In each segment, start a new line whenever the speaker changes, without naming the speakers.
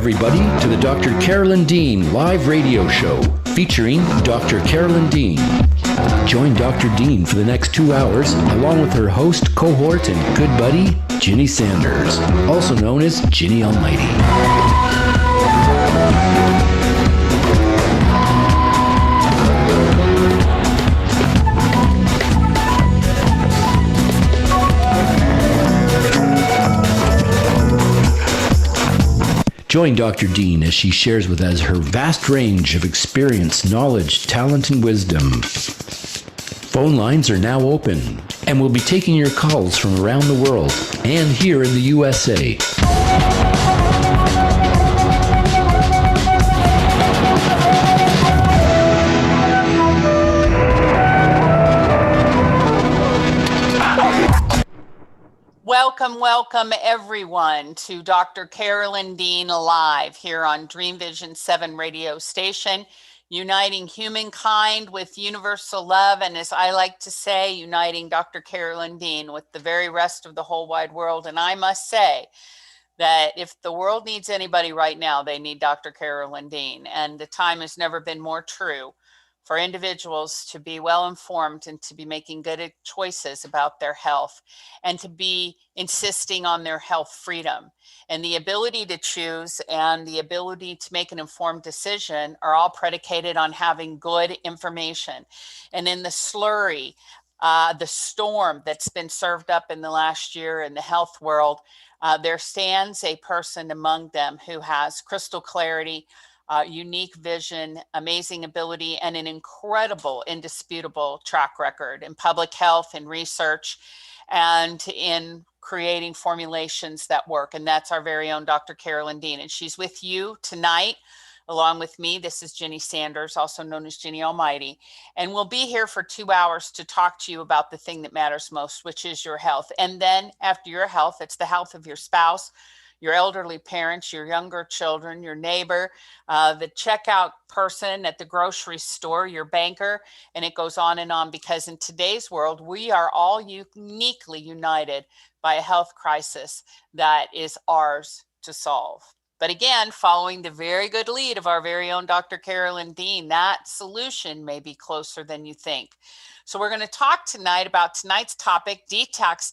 everybody, to the Dr. Carolyn Dean live radio show featuring Dr. Carolyn Dean. Join Dr. Dean for the next 2 hours along with her host, cohort, and good buddy, Ginny Sanders, also known as Ginny Almighty. Join Dr. Dean as she shares with us her vast range of experience, knowledge, talent, and wisdom. Phone lines are now open, and we'll be taking your calls from around the world and here in the USA.
Welcome everyone to Dr. Carolyn Dean Live here on Dream Vision 7 radio station, uniting humankind with universal love, and as I like to say, uniting Dr. Carolyn Dean with the very rest of the whole wide world. And I must say that if the world needs anybody right now, they need Dr. Carolyn Dean, and the time has never been more true for individuals to be well informed and to be making good choices about their health and to be insisting on their health freedom. And the ability to choose and the ability to make an informed decision are all predicated on having good information. And in the slurry, the storm that's been served up in the last year in the health world, there stands a person among them who has crystal clarity, unique vision, amazing ability, and an incredible, indisputable track record in public health and research and in creating formulations that work. And that's our very own Dr. Carolyn Dean. And she's with you tonight, along with me. This is Ginny Sanders, also known as Ginny Almighty. And we'll be here for 2 hours to talk to you about the thing that matters most, which is your health. And then after your health, it's the health of your spouse, your elderly parents, your younger children, your neighbor, the checkout person at the grocery store, your banker, and it goes on, because in today's world, we are all uniquely united by a health crisis that is ours to solve. But again, following the very good lead of our very own Dr. Carolyn Dean, that solution may be closer than you think. So we're going to talk tonight about tonight's topic, detox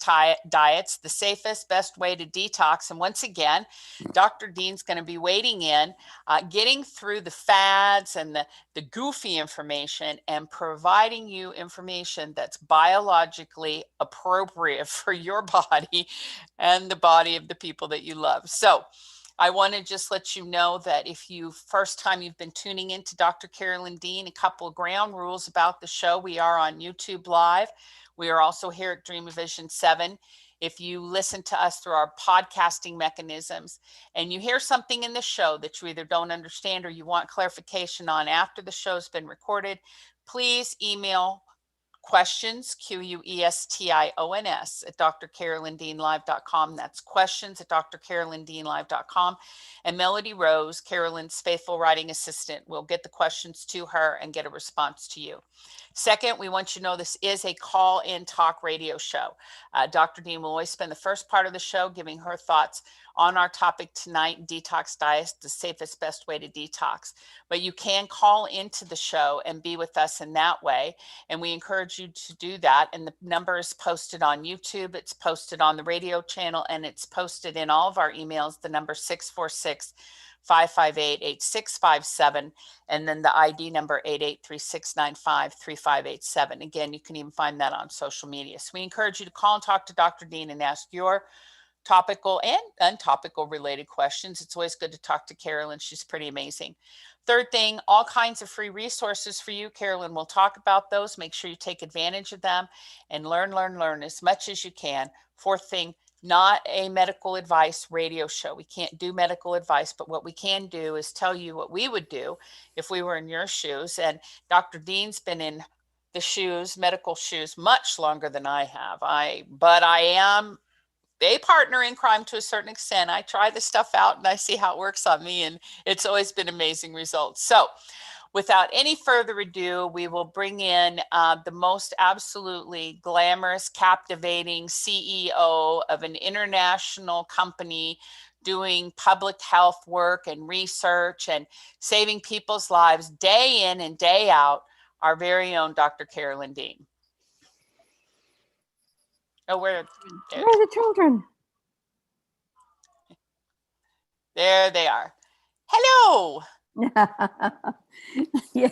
diets, the safest, best way to detox. And once again, Dr. Dean's going to be wading in, getting through the fads and the goofy information and providing you information that's biologically appropriate for your body and the body of the people that you love. So I want to just let you know that if first time you've been tuning into Dr. Carolyn Dean, a couple of ground rules about the show. We are on YouTube Live. We are also here at Dream Vision 7. If you listen to us through our podcasting mechanisms and you hear something in the show that you either don't understand or you want clarification on after the show's been recorded, please email questions, questions, at drcarolyndeanlive.com. That's questions at drcarolyndeanlive.com. And Melody Rose, Carolyn's faithful writing assistant, will get the questions to her and get a response to you. Second, we want you to know this is a call-in talk radio show. Dr. Dean will always spend the first part of the show giving her thoughts on our topic tonight, detox diets, the safest, best way to detox. But you can call into the show and be with us in that way. And we encourage you to do that. And the number is posted on YouTube. It's posted on the radio channel, and it's posted in all of our emails, the number 646-558-8657, and then the ID number 8836953587. Again, you can even find that on social media. So we encourage you to call and talk to Dr. Dean and ask your topical and untopical related questions. It's always good to talk to Carolyn. She's pretty amazing. Third thing, all kinds of free resources for you. Carolyn will talk about those. Make sure you take advantage of them and learn as much as you can. Fourth thing, not a medical advice radio show. We can't do medical advice, but what we can do is tell you what we would do if we were in your shoes. And Dr. Dean's been in the shoes, medical shoes, much longer than I have. But I am a partner in crime to a certain extent. I try this stuff out and I see how it works on me, and it's always been amazing results. So without any further ado, we will bring in the most absolutely glamorous, captivating CEO of an international company doing public health work and research and saving people's lives day in and day out, our very own Dr. Carolyn Dean. Oh, where are
the children?
There they are. Hello.
Yeah.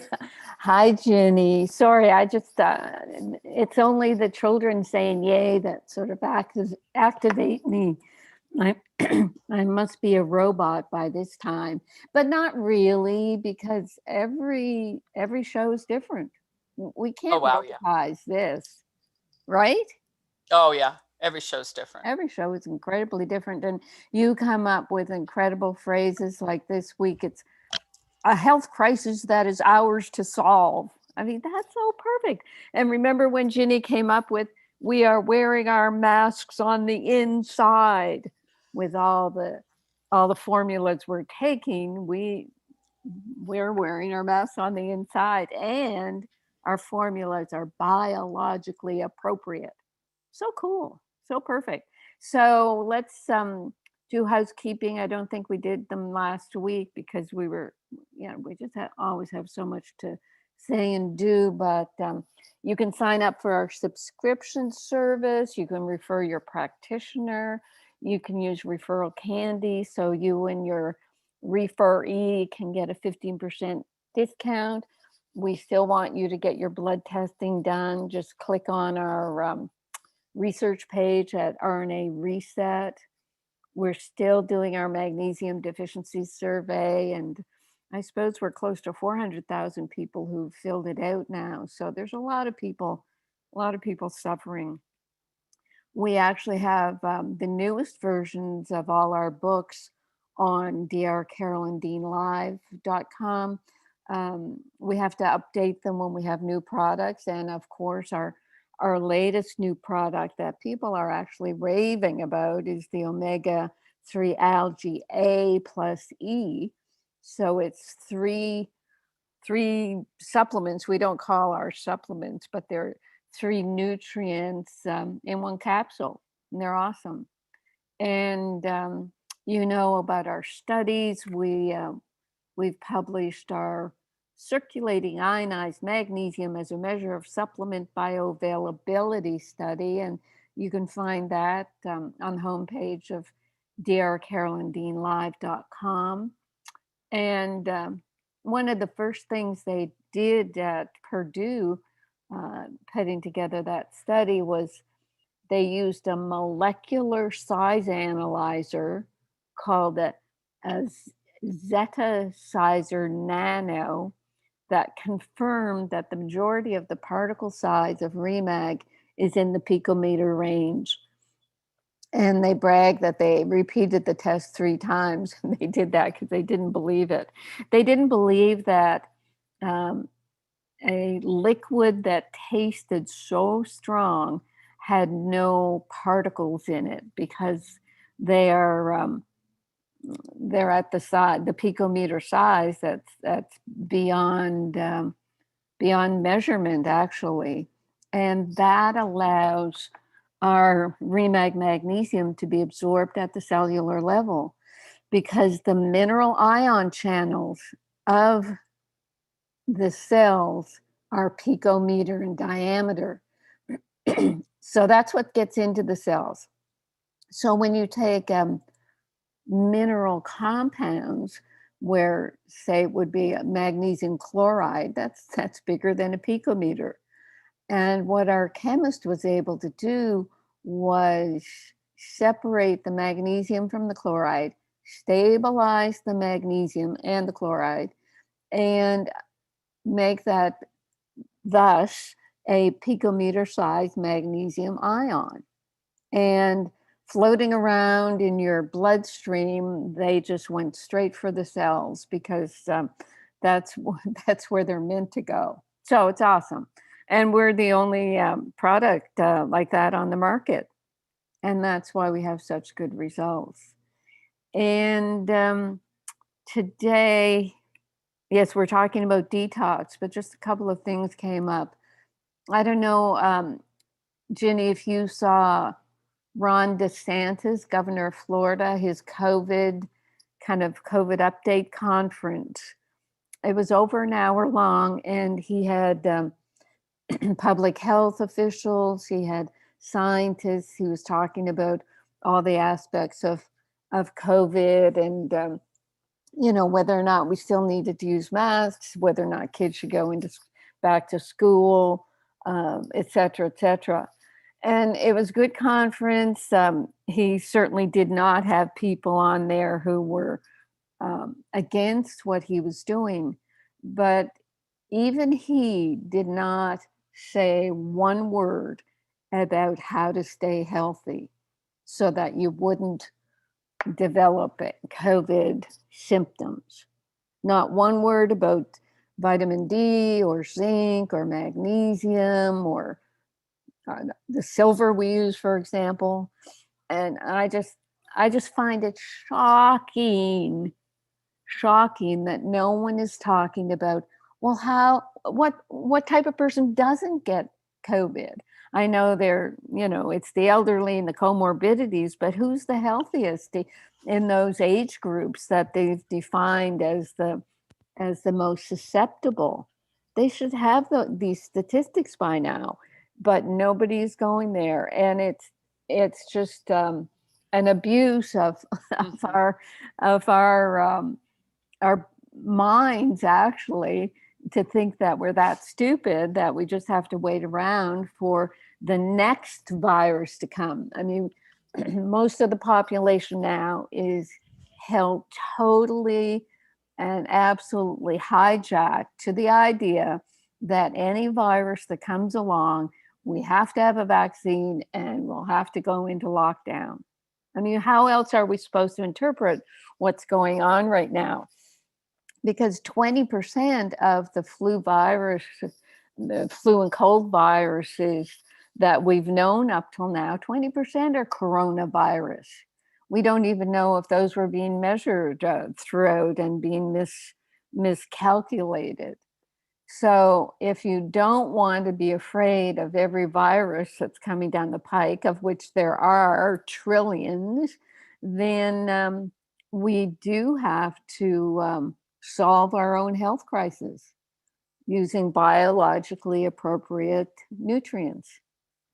Hi, Jenny. Sorry, I just, it's only the children saying yay that sort of activate me. I must be a robot by this time, but not really, because every show is different. We can't robotize this, right?
Oh, yeah. Every show's different.
Every show is incredibly different. And you come up with incredible phrases like this week, it's a health crisis that is ours to solve. I mean, that's so perfect. And remember when Ginny came up with, we are wearing our masks on the inside, with all the formulas we're taking, we're wearing our masks on the inside, and our formulas are biologically appropriate. So cool. So perfect. So let's do housekeeping. I don't think we did them last week because we just always have so much to say and do, but you can sign up for our subscription service. You can refer your practitioner. You can use referral candy, so you and your referee can get a 15% discount. We still want you to get your blood testing done. Just click on our research page at RNA Reset. We're still doing our magnesium deficiency survey, and I suppose we're close to 400,000 people who've filled it out now. So there's a lot of people suffering. We actually have the newest versions of all our books on drcarolyndeanlive.com. We have to update them when we have new products, and of course our latest new product that people are actually raving about is the omega-3 algae A plus E. So it's three supplements. We don't call our supplements, but they're 3 nutrients in one capsule, and they're awesome. And you know about our studies. We've published our circulating ionized magnesium as a measure of supplement bioavailability study, and you can find that on the homepage of drcarolyndeanlive.com. And one of the first things they did at Purdue, putting together that study, was they used a molecular size analyzer called a Zeta Sizer Nano that confirmed that the majority of the particle size of REMAG is in the picometer range. And they brag that they repeated the test 3 times. They did that because they didn't believe it. They didn't believe that a liquid that tasted so strong had no particles in it, because they're at the picometer size that's beyond measurement, actually. And that allows our REMAG magnesium to be absorbed at the cellular level, because the mineral ion channels of the cells are picometer in diameter. So that's what gets into the cells. So when you take mineral compounds, where, say, it would be a magnesium chloride, that's bigger than a picometer. And what our chemist was able to do was separate the magnesium from the chloride, stabilize the magnesium and the chloride, and make that thus a picometer sized magnesium ion. And floating around in your bloodstream, they just went straight for the cells, because that's where they're meant to go. So it's awesome. And we're the only product like that on the market. And that's why we have such good results. And today, yes, we're talking about detox, but just a couple of things came up. I don't know, Ginny, if you saw Ron DeSantis, governor of Florida, his COVID update conference. It was over an hour long, and he had public health officials, he had scientists, he was talking about all the aspects of COVID and whether or not we still needed to use masks, whether or not kids should go back to school, et cetera, et cetera. And it was a good conference. He certainly did not have people on there who were against what he was doing, but even he did not say one word about how to stay healthy so that you wouldn't develop COVID symptoms. Not one word about vitamin D or zinc or magnesium or the silver we use, for example. And I just find it shocking that no one is talking about, well, what type of person doesn't get COVID? I know it's the elderly and the comorbidities, but who's the healthiest in those age groups that they've defined as the most susceptible? They should have these statistics by now, but nobody's going there, and it's just an abuse of our minds, actually, to think that we're that stupid that we just have to wait around for the next virus to come. I mean, most of the population now is held totally and absolutely hijacked to the idea that any virus that comes along, we have to have a vaccine and we'll have to go into lockdown. I mean, how else are we supposed to interpret what's going on right now? Because 20% of the flu and cold viruses that we've known up till now, 20% are coronavirus. We don't even know if those were being measured throughout and being miscalculated. So if you don't want to be afraid of every virus that's coming down the pike, of which there are trillions, then we do have to solve our own health crisis using biologically appropriate nutrients.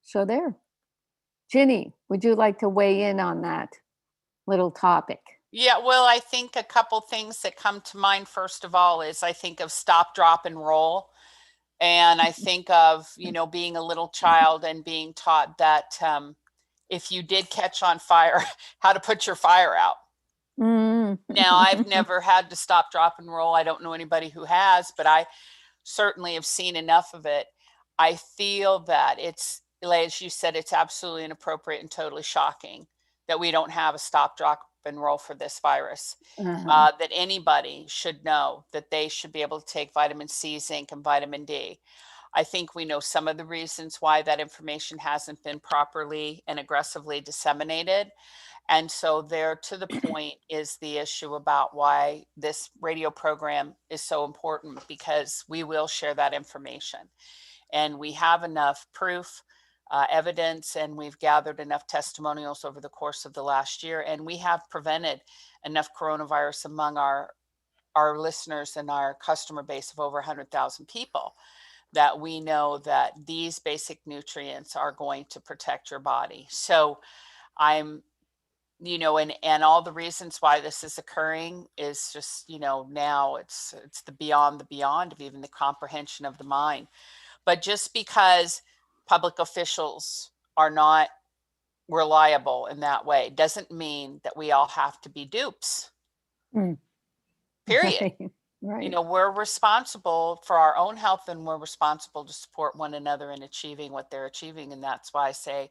So there. Ginny, would you like to weigh in on that little topic?
Yeah, well, I think a couple things that come to mind, first of all, is I think of stop, drop, and roll. And I think of, being a little child and being taught that if you did catch on fire, how to put your fire out. Now, I've never had to stop, drop, and roll. I don't know anybody who has, but I certainly have seen enough of it. I feel that it's, as you said, it's absolutely inappropriate and totally shocking that we don't have a stop, drop, and roll for this virus. That anybody should know that they should be able to take vitamin C, zinc, and vitamin D. I think we know some of the reasons why that information hasn't been properly and aggressively disseminated. And so there, to the point, is the issue about why this radio program is so important, because we will share that information. And we have enough proof, evidence, and we've gathered enough testimonials over the course of the last year, and we have prevented enough coronavirus among our listeners and our customer base of over 100,000 people that we know that these basic nutrients are going to protect your body. So I'm, and all the reasons why this is occurring is just, now it's the beyond of even the comprehension of the mind. But just because public officials are not reliable in that way doesn't mean that we all have to be dupes. Period.
Right.
We're responsible for our own health, and we're responsible to support one another in achieving what they're achieving. And that's why I say,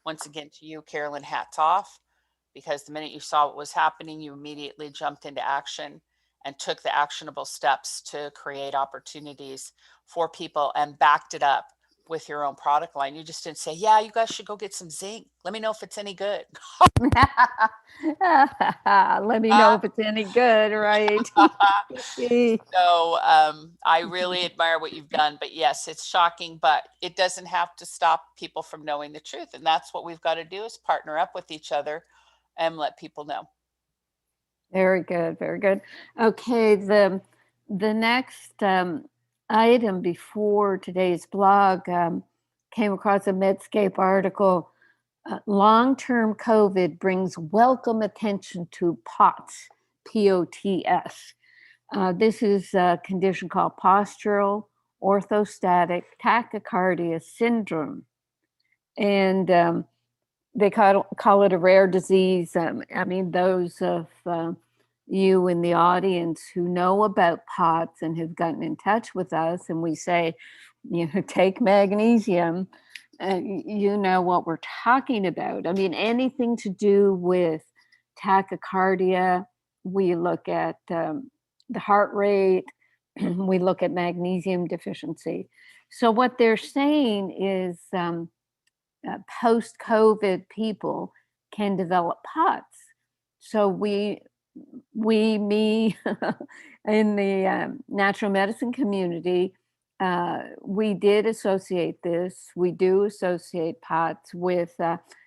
once again, to you, Carolyn, hats off, because the minute you saw what was happening, you immediately jumped into action and took the actionable steps to create opportunities for people and backed it up with your own product line. You just didn't say, yeah, you guys should go get some zinc. Let me know if it's any good.
Let me know if it's any good, right?
So I really admire what you've done. But yes, it's shocking, but it doesn't have to stop people from knowing the truth. And that's what we've got to do, is partner up with each other and let people know.
Very good, very good. Okay, the next item before today's blog came across a Medscape article. Long-term COVID brings welcome attention to POTS, P-O-T-S. This is a condition called Postural Orthostatic Tachycardia syndrome, and they call it a rare disease. I mean, those of you in the audience who know about POTS and have gotten in touch with us, and we say, take magnesium, you know what we're talking about. I mean, anything to do with tachycardia, we look at the heart rate, we look at magnesium deficiency. So what they're saying is post-COVID people can develop POTS. So me, in the natural medicine community, we did associate this. We do associate POTS with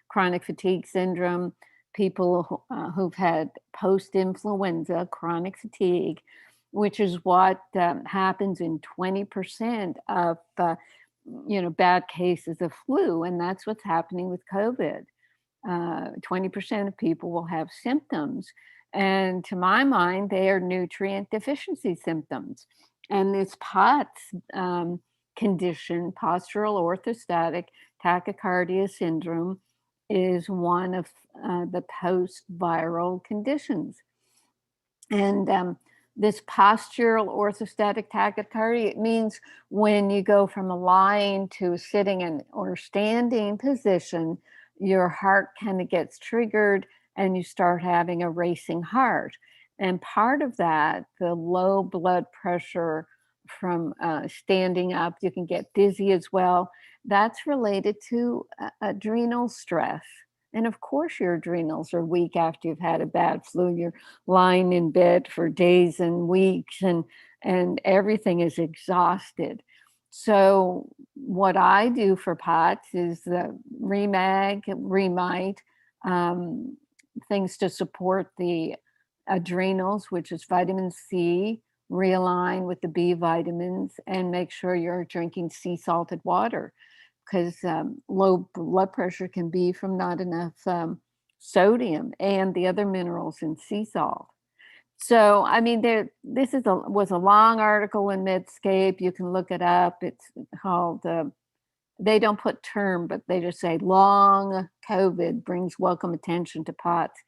chronic fatigue syndrome, people who've had post-influenza chronic fatigue, which is what happens in 20% of bad cases of flu, and that's what's happening with COVID. 20% of people will have symptoms, and to my mind, they are nutrient deficiency symptoms. And this POTS condition, postural orthostatic tachycardia syndrome, is one of the post-viral conditions. And this postural orthostatic tachycardia, it means when you go from a lying to a sitting or standing position, your heart kind of gets triggered and you start having a racing heart. And part of that, the low blood pressure from standing up, you can get dizzy as well. That's related to adrenal stress. And of course, your adrenals are weak after you've had a bad flu. You're lying in bed for days and weeks, and everything is exhausted. So what I do for POTS is the Remite, things to support the adrenals, which is vitamin C, Realign with the B vitamins, and make sure you're drinking sea salted water, because low blood pressure can be from not enough sodium and the other minerals in sea salt. So, I mean, this was a long article in Medscape. You can look it up. It's called, they don't put term, but they just say long COVID brings welcome attention to POTS.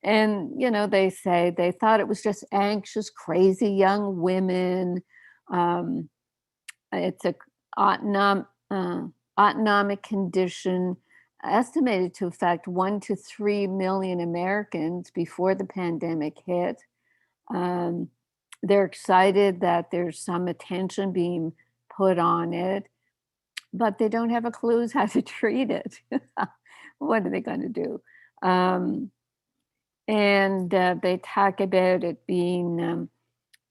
And, they say they thought it was just anxious, crazy young women. It's a autonomic condition estimated to affect 1 to 3 million Americans before the pandemic hit. They're excited that there's some attention being put on it, but they don't have a clue how to treat it. What are they going to do? And they talk about it being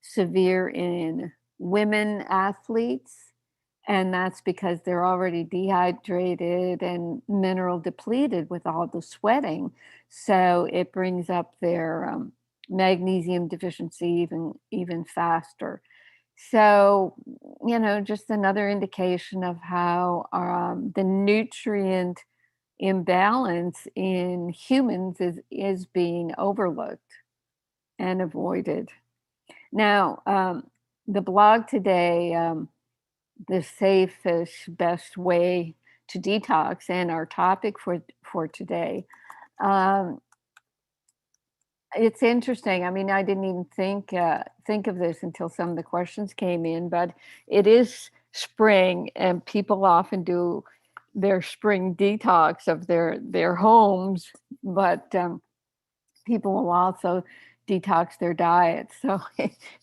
severe in women athletes, and that's because they're already dehydrated and mineral depleted with all the sweating. So it brings up their magnesium deficiency even faster. So, just another indication of how the nutrient imbalance in humans is being overlooked and avoided. Now, the blog today, the safest, best way to detox, and our topic for today. It's interesting. I mean, I didn't even think of this until some of the questions came in, but it is spring, and people often do their spring detox of their homes, but people will also detox their diet. So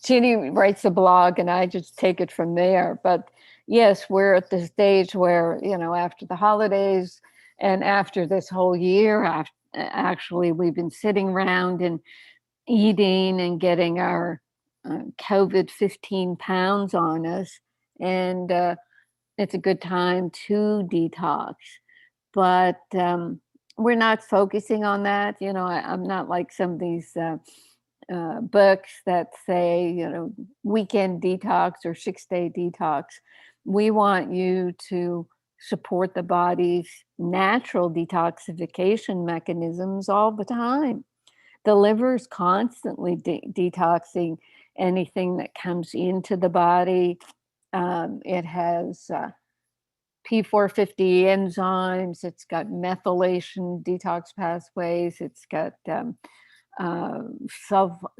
Jeannie writes a blog and I just take it from there. But yes, we're at the stage where, after the holidays and after this whole year, actually, we've been sitting around and eating and getting our COVID 15 pounds on us. And it's a good time to detox. But we're not focusing on that. I'm not like some of these books that say, weekend detox or 6-day detox. We want you to support the body's natural detoxification mechanisms all the time. The liver is constantly detoxing anything that comes into the body. It has P450 enzymes. It's got methylation detox pathways. It's got sulfur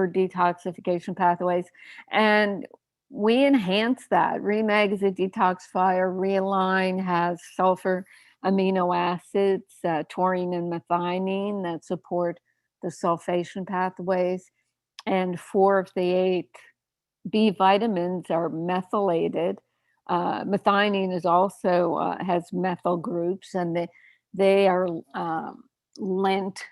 detoxification pathways. And we enhance that. Remag is a detoxifier. Realign has sulfur amino acids, taurine and methionine that support the sulfation pathways. And 4 of the 8 B vitamins are methylated. Methionine is also has methyl groups, and they are linked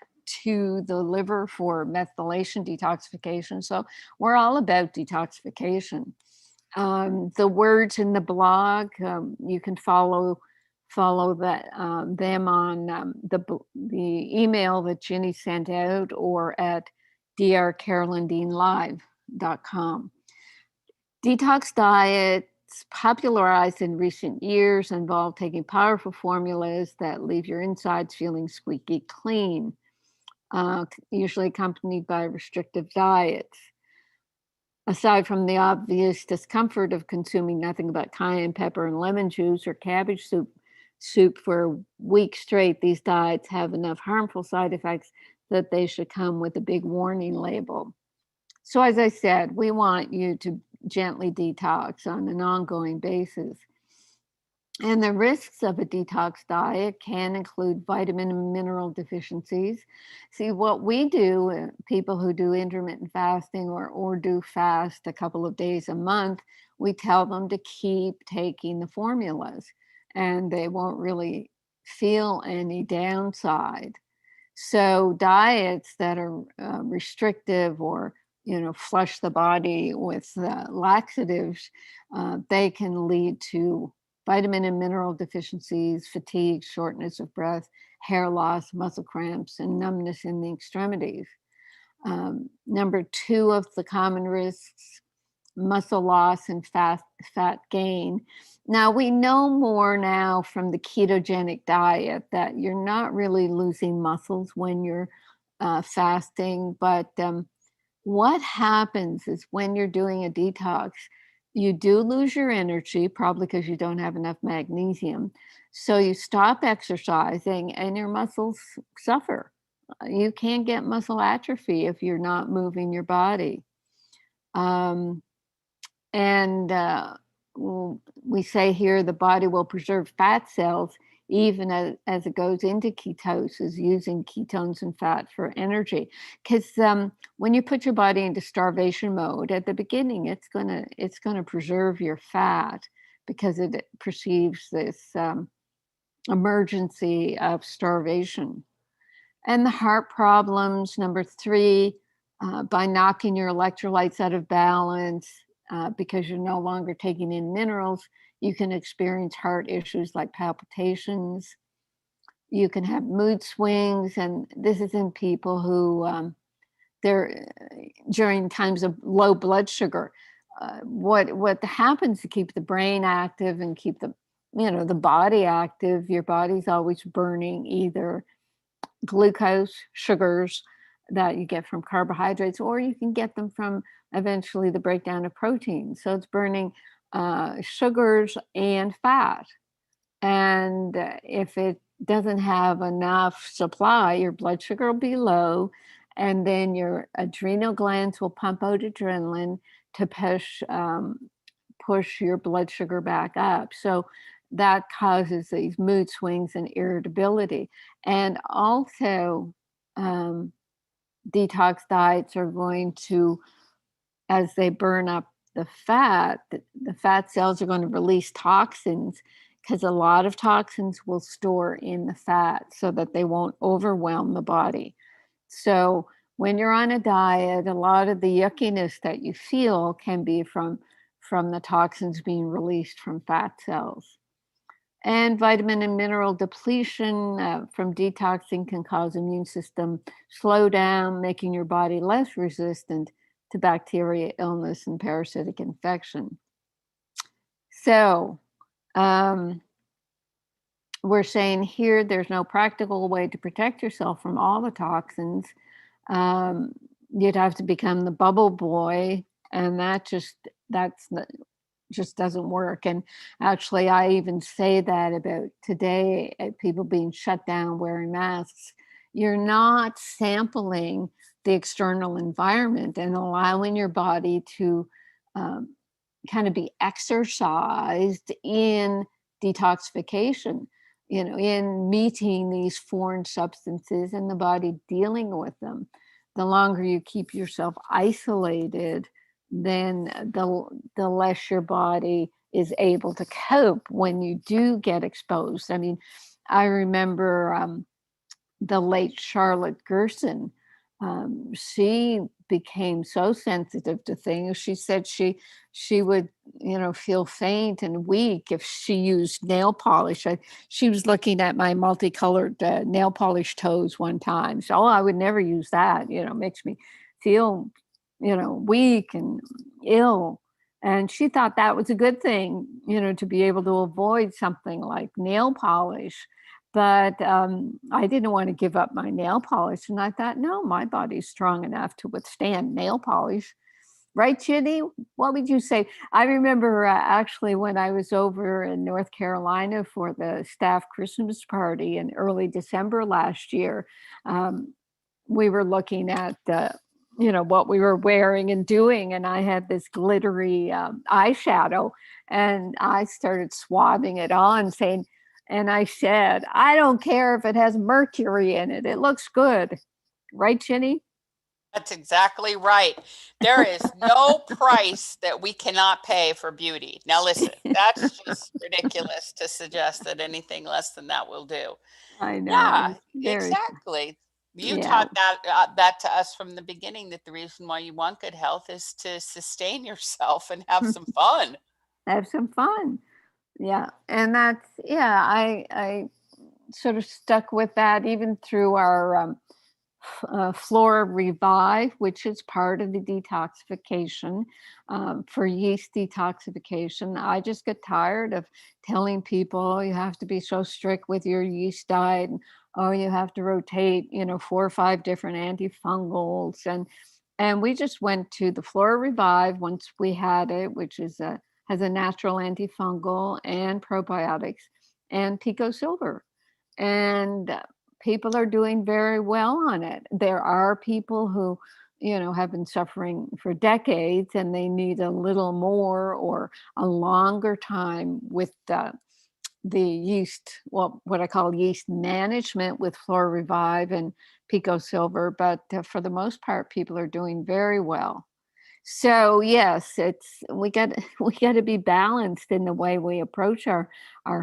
to the liver for methylation detoxification. So we're all about detoxification. The words in the blog, you can follow that them on the email that Ginny sent out, or at drcarolyndeanlive.com. Detox diets popularized in recent years involve taking powerful formulas that leave your insides feeling squeaky clean, usually accompanied by restrictive diets. Aside from the obvious discomfort of consuming nothing but cayenne pepper and lemon juice or cabbage soup for a week straight, these diets have enough harmful side effects that they should come with a big warning label. So as I said, we want you to gently detox on an ongoing basis. And the risks of a detox diet can include vitamin and mineral deficiencies. See, what we do, people who do intermittent fasting or do fast a couple of days a month, we tell them to keep taking the formulas, and they won't really feel any downside. So diets that are restrictive or flush the body with laxatives, they can lead to vitamin and mineral deficiencies, fatigue, shortness of breath, hair loss, muscle cramps, and numbness in the extremities. Number 2 of the common risks, muscle loss and fat gain. Now, we know more now from the ketogenic diet that you're not really losing muscles when you're fasting, but what happens is when you're doing a detox, you do lose your energy, probably because you don't have enough magnesium. So you stop exercising and your muscles suffer. You can't get muscle atrophy if you're not moving your body. And we say here the body will preserve fat cells even as it goes into ketosis, using ketones and fat for energy. Because when you put your body into starvation mode at the beginning, it's gonna preserve your fat because it perceives this emergency of starvation. And the heart problems, number 3, by knocking your electrolytes out of balance, because you're no longer taking in minerals, you can experience heart issues like palpitations. You can have mood swings, and this is in people who they're during times of low blood sugar. What happens to keep the brain active and keep the body active? Your body's always burning either glucose, sugars that you get from carbohydrates, or you can get them from eventually the breakdown of protein. So it's burning sugars and fat. And if it doesn't have enough supply, your blood sugar will be low, and then your adrenal glands will pump out adrenaline to push your blood sugar back up. So that causes these mood swings and irritability. And also, detox diets are going to, as they burn up the fat cells are going to release toxins, because a lot of toxins will store in the fat so that they won't overwhelm the body. So when you're on a diet, a lot of the yuckiness that you feel can be from the toxins being released from fat cells. And vitamin and mineral depletion from detoxing can cause immune system slow down, making your body less resistant to bacteria, illness, and parasitic infection. So we're saying here there's no practical way to protect yourself from all the toxins. You'd have to become the bubble boy, and just doesn't work. And actually, I even say that about today, people being shut down wearing masks. You're not sampling the external environment and allowing your body to kind of be exercised in detoxification, in meeting these foreign substances and the body dealing with them. The longer you keep yourself isolated, then the less your body is able to cope when you do get exposed. I mean, I remember the late Charlotte Gerson. She became so sensitive to things. She said she would, feel faint and weak if she used nail polish. She was looking at my multicolored nail polish toes one time. So I would never use that. Makes me feel, weak and ill. And she thought that was a good thing, to be able to avoid something like nail polish. But I didn't want to give up my nail polish. And I thought, no, my body's strong enough to withstand nail polish. Right, Ginny? What would you say? I remember actually when I was over in North Carolina for the staff Christmas party in early December last year, we were looking at what we were wearing and doing, and I had this glittery eyeshadow, and I started swabbing it on, and I said, I don't care if it has mercury in it. It looks good. Right, Ginny?
That's exactly right. There is no price that we cannot pay for beauty. Now, listen, that's just ridiculous to suggest that anything less than that will do.
I
Yeah,
know.
exactly. You
Yeah.
taught that to us from the beginning, that the reason why you want good health is to sustain yourself and have some fun.
Have some fun. Yeah. And I sort of stuck with that even through our Flora Revive, which is part of the detoxification for yeast detoxification. I just get tired of telling people you have to be so strict with your yeast diet, or you have to rotate, 4 or 5 different antifungals, and we just went to the Flora Revive once we had it, which has a natural antifungal and probiotics and pico silver, and people are doing very well on it. There are people who, have been suffering for decades and they need a little more or a longer time with the yeast, what I call yeast management with Flora Revive and Pico Silver. But for the most part, people are doing very well. So yes, we got to be balanced in the way we approach our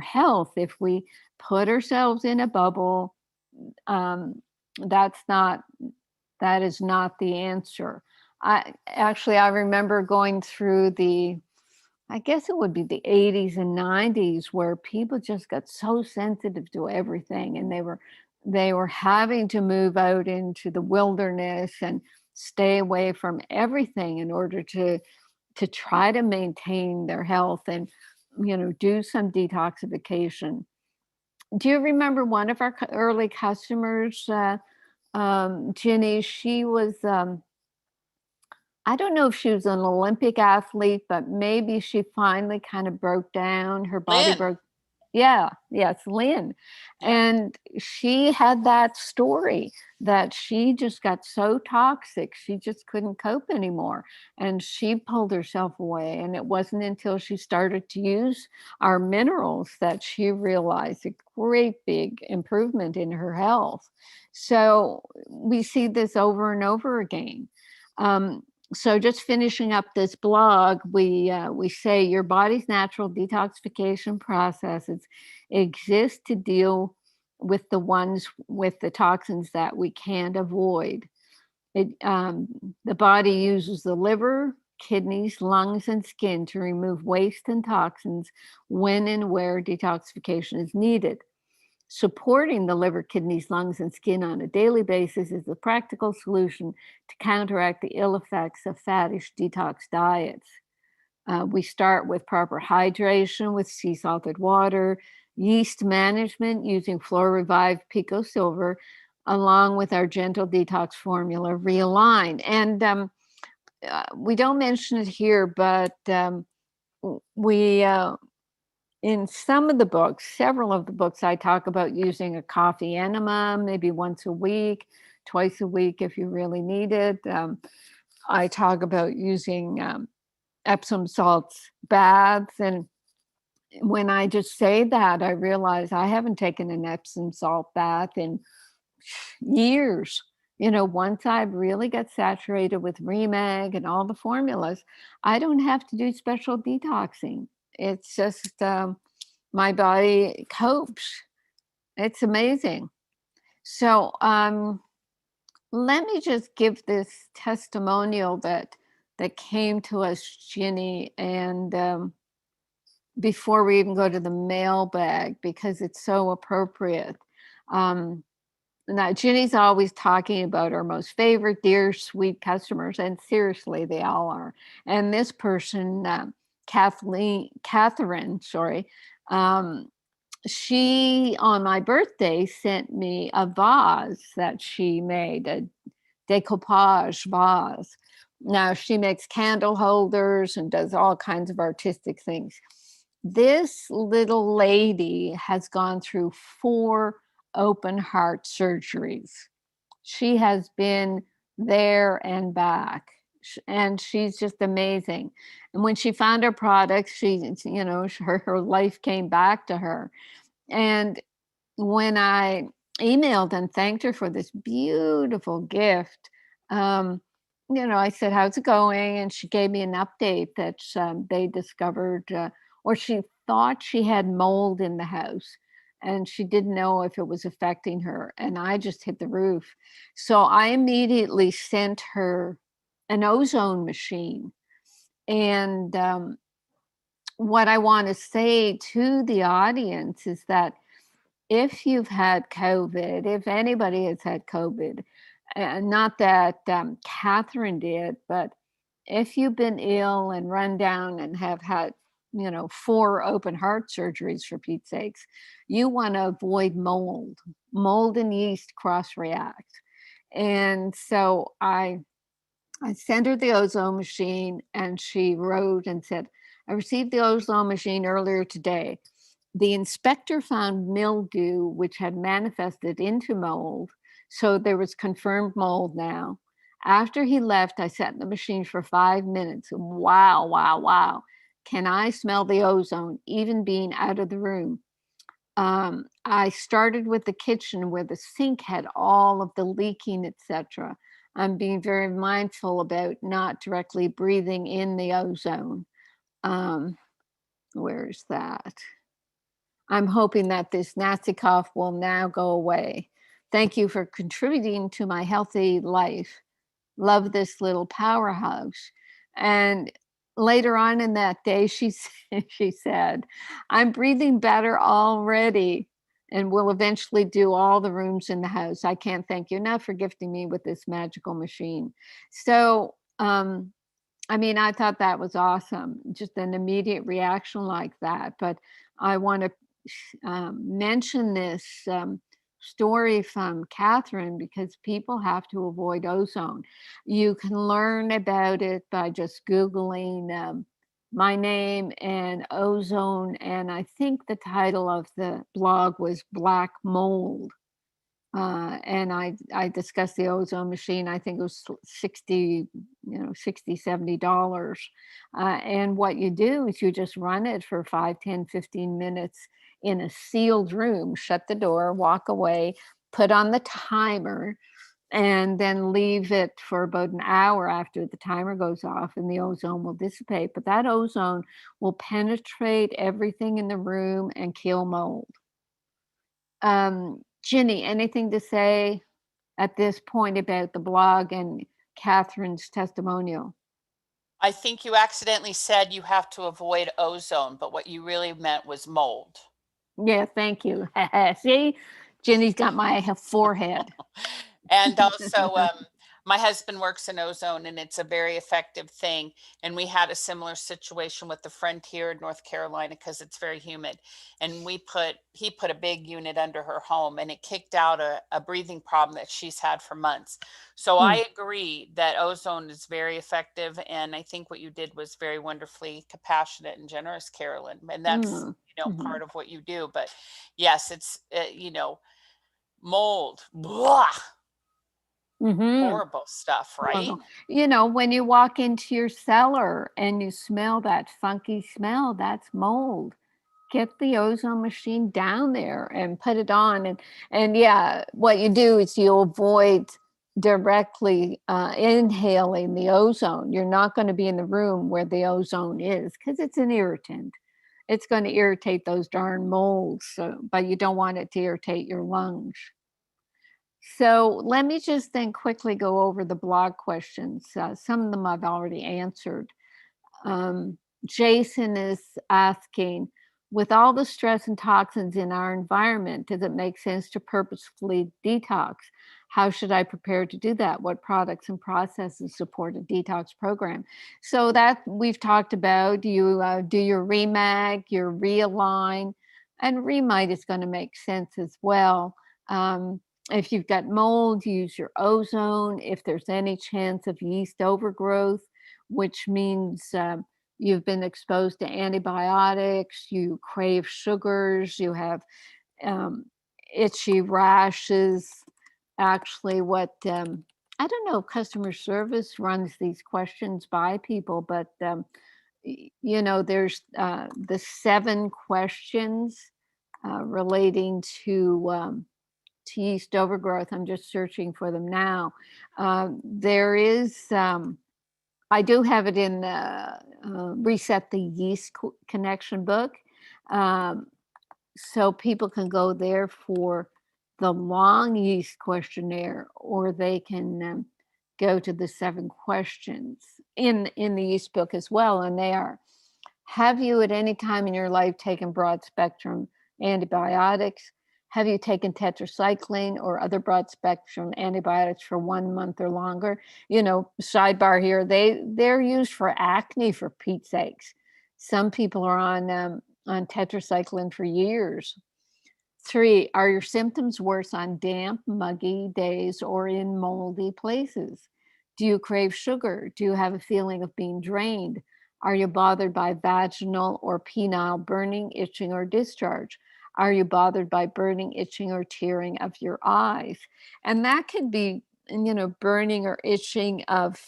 health. If we put ourselves in a bubble, that is not the answer. I remember going through I guess it would be the 80s and 90s, where people just got so sensitive to everything, and they were having to move out into the wilderness and stay away from everything in order to try to maintain their health and do some detoxification. Do you remember one of our early customers, Ginny? She was, I don't know if she was an Olympic athlete, but maybe she finally kind of broke down. Her body
Lynn.
broke. Yeah, yes, Lynn.
Yeah.
And she had that story that she just got so toxic, she just couldn't cope anymore. And she pulled herself away. And it wasn't until she started to use our minerals that she realized a great big improvement in her health. So we see this over and over again. So just finishing up this blog, we say your body's natural detoxification processes exist to deal with the toxins that we can't avoid. The body uses the liver, kidneys, lungs, and skin to remove waste and toxins when and where detoxification is needed. Supporting the liver, kidneys, lungs, and skin on a daily basis is the practical solution to counteract the ill effects of fattish detox diets. We start with proper hydration with sea salted water, yeast management using Flora Revived Pico Silver, along with our gentle detox formula, Realign. And we don't mention it here, but we in some of the books, several of the books, I talk about using a coffee enema, maybe once a week, twice a week if you really need it. I talk about using Epsom salts baths. And when I just say that, I realize I haven't taken an Epsom salt bath in years. Once I really get saturated with Remag and all the formulas, I don't have to do special detoxing. It's just my body copes. It's amazing. So let me just give this testimonial that came to us, Ginny, and before we even go to the mailbag, because it's so appropriate. Now, Ginny's always talking about our most favorite, dear, sweet customers, and seriously, they all are. And this person, Catherine, sorry, she, on my birthday, sent me a vase that she made, a decoupage vase. Now, she makes candle holders and does all kinds of artistic things. This little lady has gone through 4 open heart surgeries. She has been there and back, and she's just amazing. And when she found her products, her life came back to her. And when I emailed and thanked her for this beautiful gift, I said, "How's it going?" And she gave me an update that they discovered, or she thought she had mold in the house, and she didn't know if it was affecting her. And I just hit the roof. So I immediately sent her an ozone machine. And what I want to say to the audience is that if you've had COVID, if anybody has had COVID, not that Catherine did, but if you've been ill and run down and have had, 4 open heart surgeries, for Pete's sakes, you want to avoid mold. Mold and yeast cross react. And so I sent her the ozone machine, and she wrote and said, "I received the ozone machine earlier today. The inspector found mildew, which had manifested into mold. So there was confirmed mold now. After he left, I sat in the machine for 5 minutes. Wow, wow, wow. Can I smell the ozone, even being out of the room? I started with the kitchen where the sink had all of the leaking, etc. I'm being very mindful about not directly breathing in the ozone." Where's that? "I'm hoping that this nasty cough will now go away. Thank you for contributing to my healthy life. Love this little powerhouse." And later on in that day, she said, "I'm breathing better already and will eventually do all the rooms in the house. I can't thank you enough for gifting me with this magical machine." So, I thought that was awesome, just an immediate reaction like that. But I want to mention this story from Catherine because people have to avoid ozone. You can learn about it by just Googling my name and ozone. And I think the title of the blog was Black Mold. And I discussed the ozone machine. I think it was 60, $60, $70. And what you do is you just run it for 5, 10, 15 minutes in a sealed room, shut the door, walk away, put on the timer. and then leave it for about an hour after the timer goes off, and the ozone will dissipate. But that ozone will penetrate everything in the room and kill mold. Ginny, anything to say at this point about the blog and Catherine's testimonial?
I think you accidentally said you have to avoid ozone, but what you really meant was mold.
Yeah, thank you. See, Ginny's got my forehead.
And also, my husband works in ozone, and it's a very effective thing. And we had a similar situation with the friend here in North Carolina because it's very humid. And he put a big unit under her home, and it kicked out a breathing problem that she's had for months. So I agree that ozone is very effective. And I think what you did was very wonderfully compassionate and generous, Carolyn. And that's, part of what you do. But yes, it's, mold. Blah. Horrible stuff, right?
When you walk into your cellar and you smell that funky smell, that's mold. Get the ozone machine down there and put it on. And yeah, what you do is you avoid directly inhaling the ozone. You're not going to be in the room where the ozone is because it's an irritant. It's going to irritate those darn molds, but you don't want it to irritate your lungs. So let me just then quickly go over the blog questions. Some of them I've already answered. Jason is asking, with all the stress and toxins in our environment, does it make sense to purposefully detox? How should I prepare to do that? What products and processes support a detox program? So that we've talked about, you do your Remag, your Realign, and Remite is going to make sense as well. If you've got mold, use your ozone. If there's any chance of yeast overgrowth, which means you've been exposed to antibiotics, you crave sugars, you have itchy rashes. Actually, what I don't know if customer service runs these questions by people, but there's the 7 questions relating to yeast overgrowth. I'm just searching for them now. There is, I do have it in the Reset the Yeast Connection book. So people can go there for the long yeast questionnaire, or they can go to the 7 questions in the yeast book as well. And they are, have you at any time in your life taken broad spectrum antibiotics? Have you taken tetracycline or other broad spectrum antibiotics for 1 month or longer? Sidebar here, they're used for acne, for Pete's sakes. Some people are on tetracycline for years. 3, are your symptoms worse on damp, muggy days or in moldy places? Do you crave sugar? Do you have a feeling of being drained? Are you bothered by vaginal or penile burning, itching, or discharge? Are you bothered by burning, itching, or tearing of your eyes? And that could be, burning or itching of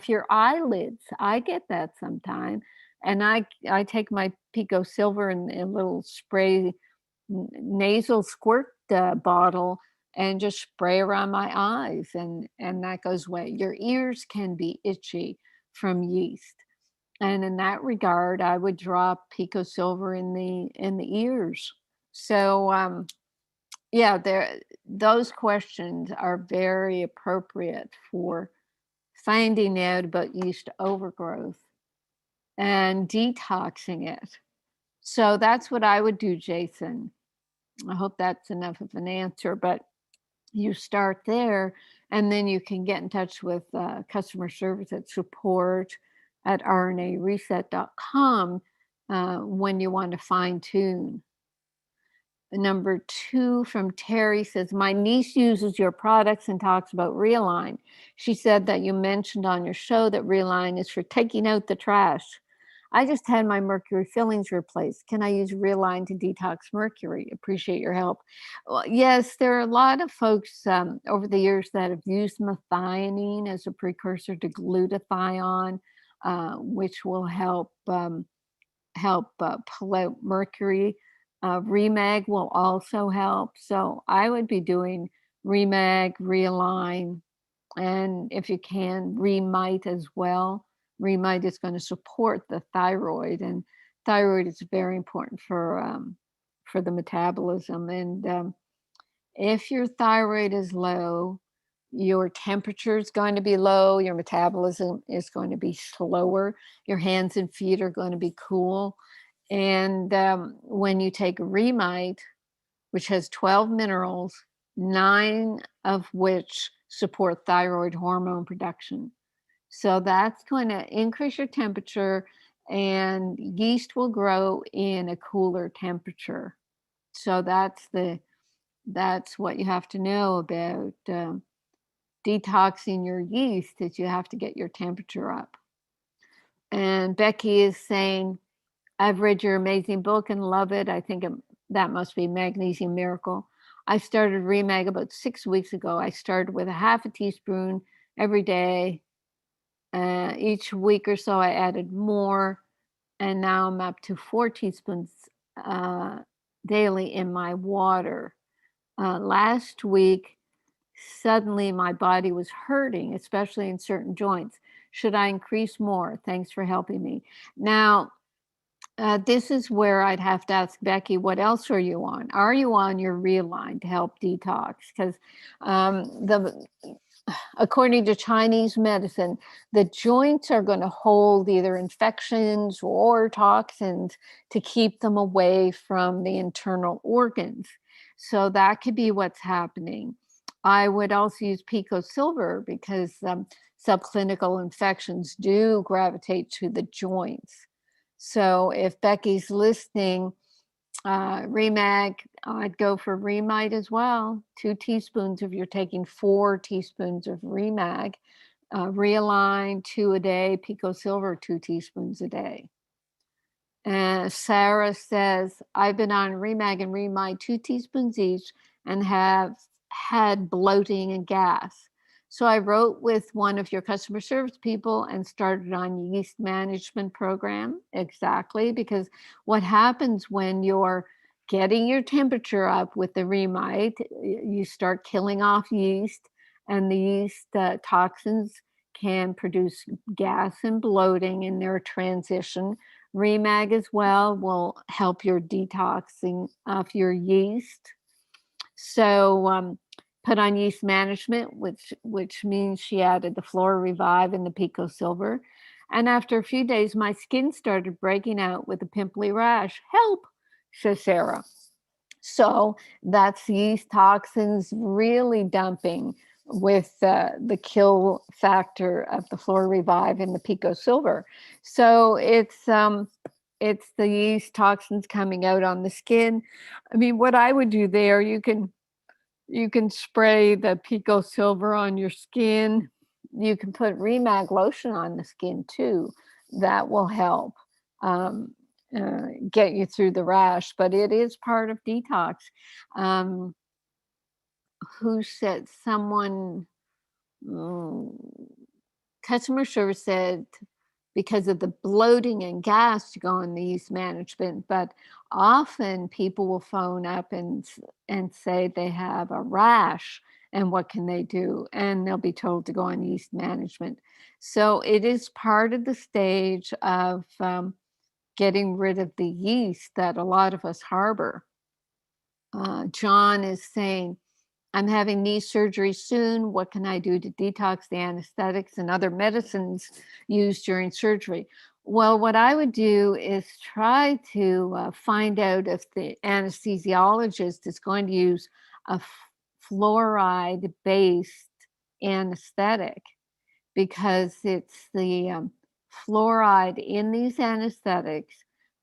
your eyelids. I get that sometime. And I take my Pico Silver and a little spray nasal squirt bottle and just spray around my eyes, and that goes away. Your ears can be itchy from yeast. And in that regard, I would drop Pico Silver in the ears. So those questions are very appropriate for finding out about yeast overgrowth and detoxing it. So that's what I would do, Jason. I hope that's enough of an answer, but you start there, and then you can get in touch with customer service at support@rnareset.com when you want to fine tune. Number 2 from Terry says, my niece uses your products and talks about Realign. She said that you mentioned on your show that Realign is for taking out the trash. I just had my mercury fillings replaced. Can I use Realign to detox mercury? Appreciate your help. Well, yes, there are a lot of folks over the years that have used methionine as a precursor to glutathione, which will help pull out mercury. Remag will also help. So I would be doing Remag, Realign, and if you can, Remite as well. Remite is going to support the thyroid, and thyroid is very important for the metabolism. And if your thyroid is low, your temperature is going to be low, your metabolism is going to be slower, your hands and feet are going to be cool. And when you take Remite, which has 12 minerals, 9 of which support thyroid hormone production. So that's going to increase your temperature, and yeast will grow in a cooler temperature. So that's what you have to know about detoxing your yeast, is you have to get your temperature up. And Becky is saying, I've read your amazing book and love it. I think that must be Magnesium Miracle. I started Remag about 6 weeks ago. I started with a half a teaspoon every day. Each week or so, I added more. And now I'm up to 4 teaspoons daily in my water. Last week, suddenly my body was hurting, especially in certain joints. Should I increase more? Thanks for helping me. Now, this is where I'd have to ask Becky, what else are you on? Are you on your Realign to help detox? Because according to Chinese medicine, the joints are going to hold either infections or toxins to keep them away from the internal organs. So that could be what's happening. I would also use Pico Silver because subclinical infections do gravitate to the joints. So if Becky's listening, Remag, I'd go for Remite as well. 2 teaspoons if you're taking 4 teaspoons of Remag. Realign 2 a day. Pico Silver 2 teaspoons a day. And Sarah says, I've been on Remag and Remite 2 teaspoons each and have had bloating and gas. So I wrote with one of your customer service people and started on yeast management program. Exactly, because what happens when you're getting your temperature up with the Remite, you start killing off yeast, and the yeast toxins can produce gas and bloating in their transition. Remag as well will help your detoxing of your yeast. So put on yeast management, which means she added the Flora Revive and the Pico Silver. And after a few days, my skin started breaking out with a pimply rash. Help, says Sarah. So that's yeast toxins really dumping with the kill factor of the Flora Revive and the Pico Silver. So it's the yeast toxins coming out on the skin. I mean, what I would do there, you can spray the Pico Silver on your skin. You can put Remag lotion on the skin too. That will help get you through the rash, but it is part of detox. Who said someone, customer service said, because of the bloating and gas to go on the yeast management, but often people will phone up and say they have a rash and what can they do, and they'll be told to go on yeast management. So it is part of the stage of getting rid of the yeast that a lot of us harbor. John is saying, I'm having knee surgery soon. What can I do to detox the anesthetics and other medicines used during surgery? Well, what I would do is try to find out if the anesthesiologist is going to use a fluoride-based anesthetic, because it's the fluoride in these anesthetics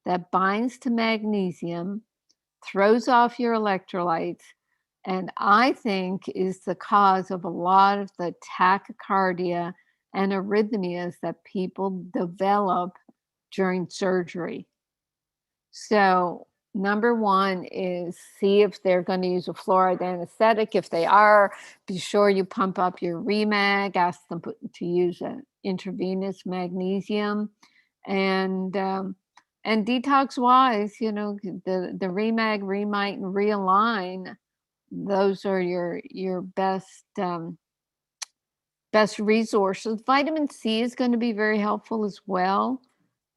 that binds to magnesium, throws off your electrolytes, and I think is the cause of a lot of the tachycardia and arrhythmias that people develop during surgery. So number one is see if they're going to use a fluoride anesthetic. If they are, be sure you pump up your Remag, ask them to use an intravenous magnesium. And detox wise, the Remag, Remite, and Realign those are your best best resources. Vitamin C is going to be very helpful as well.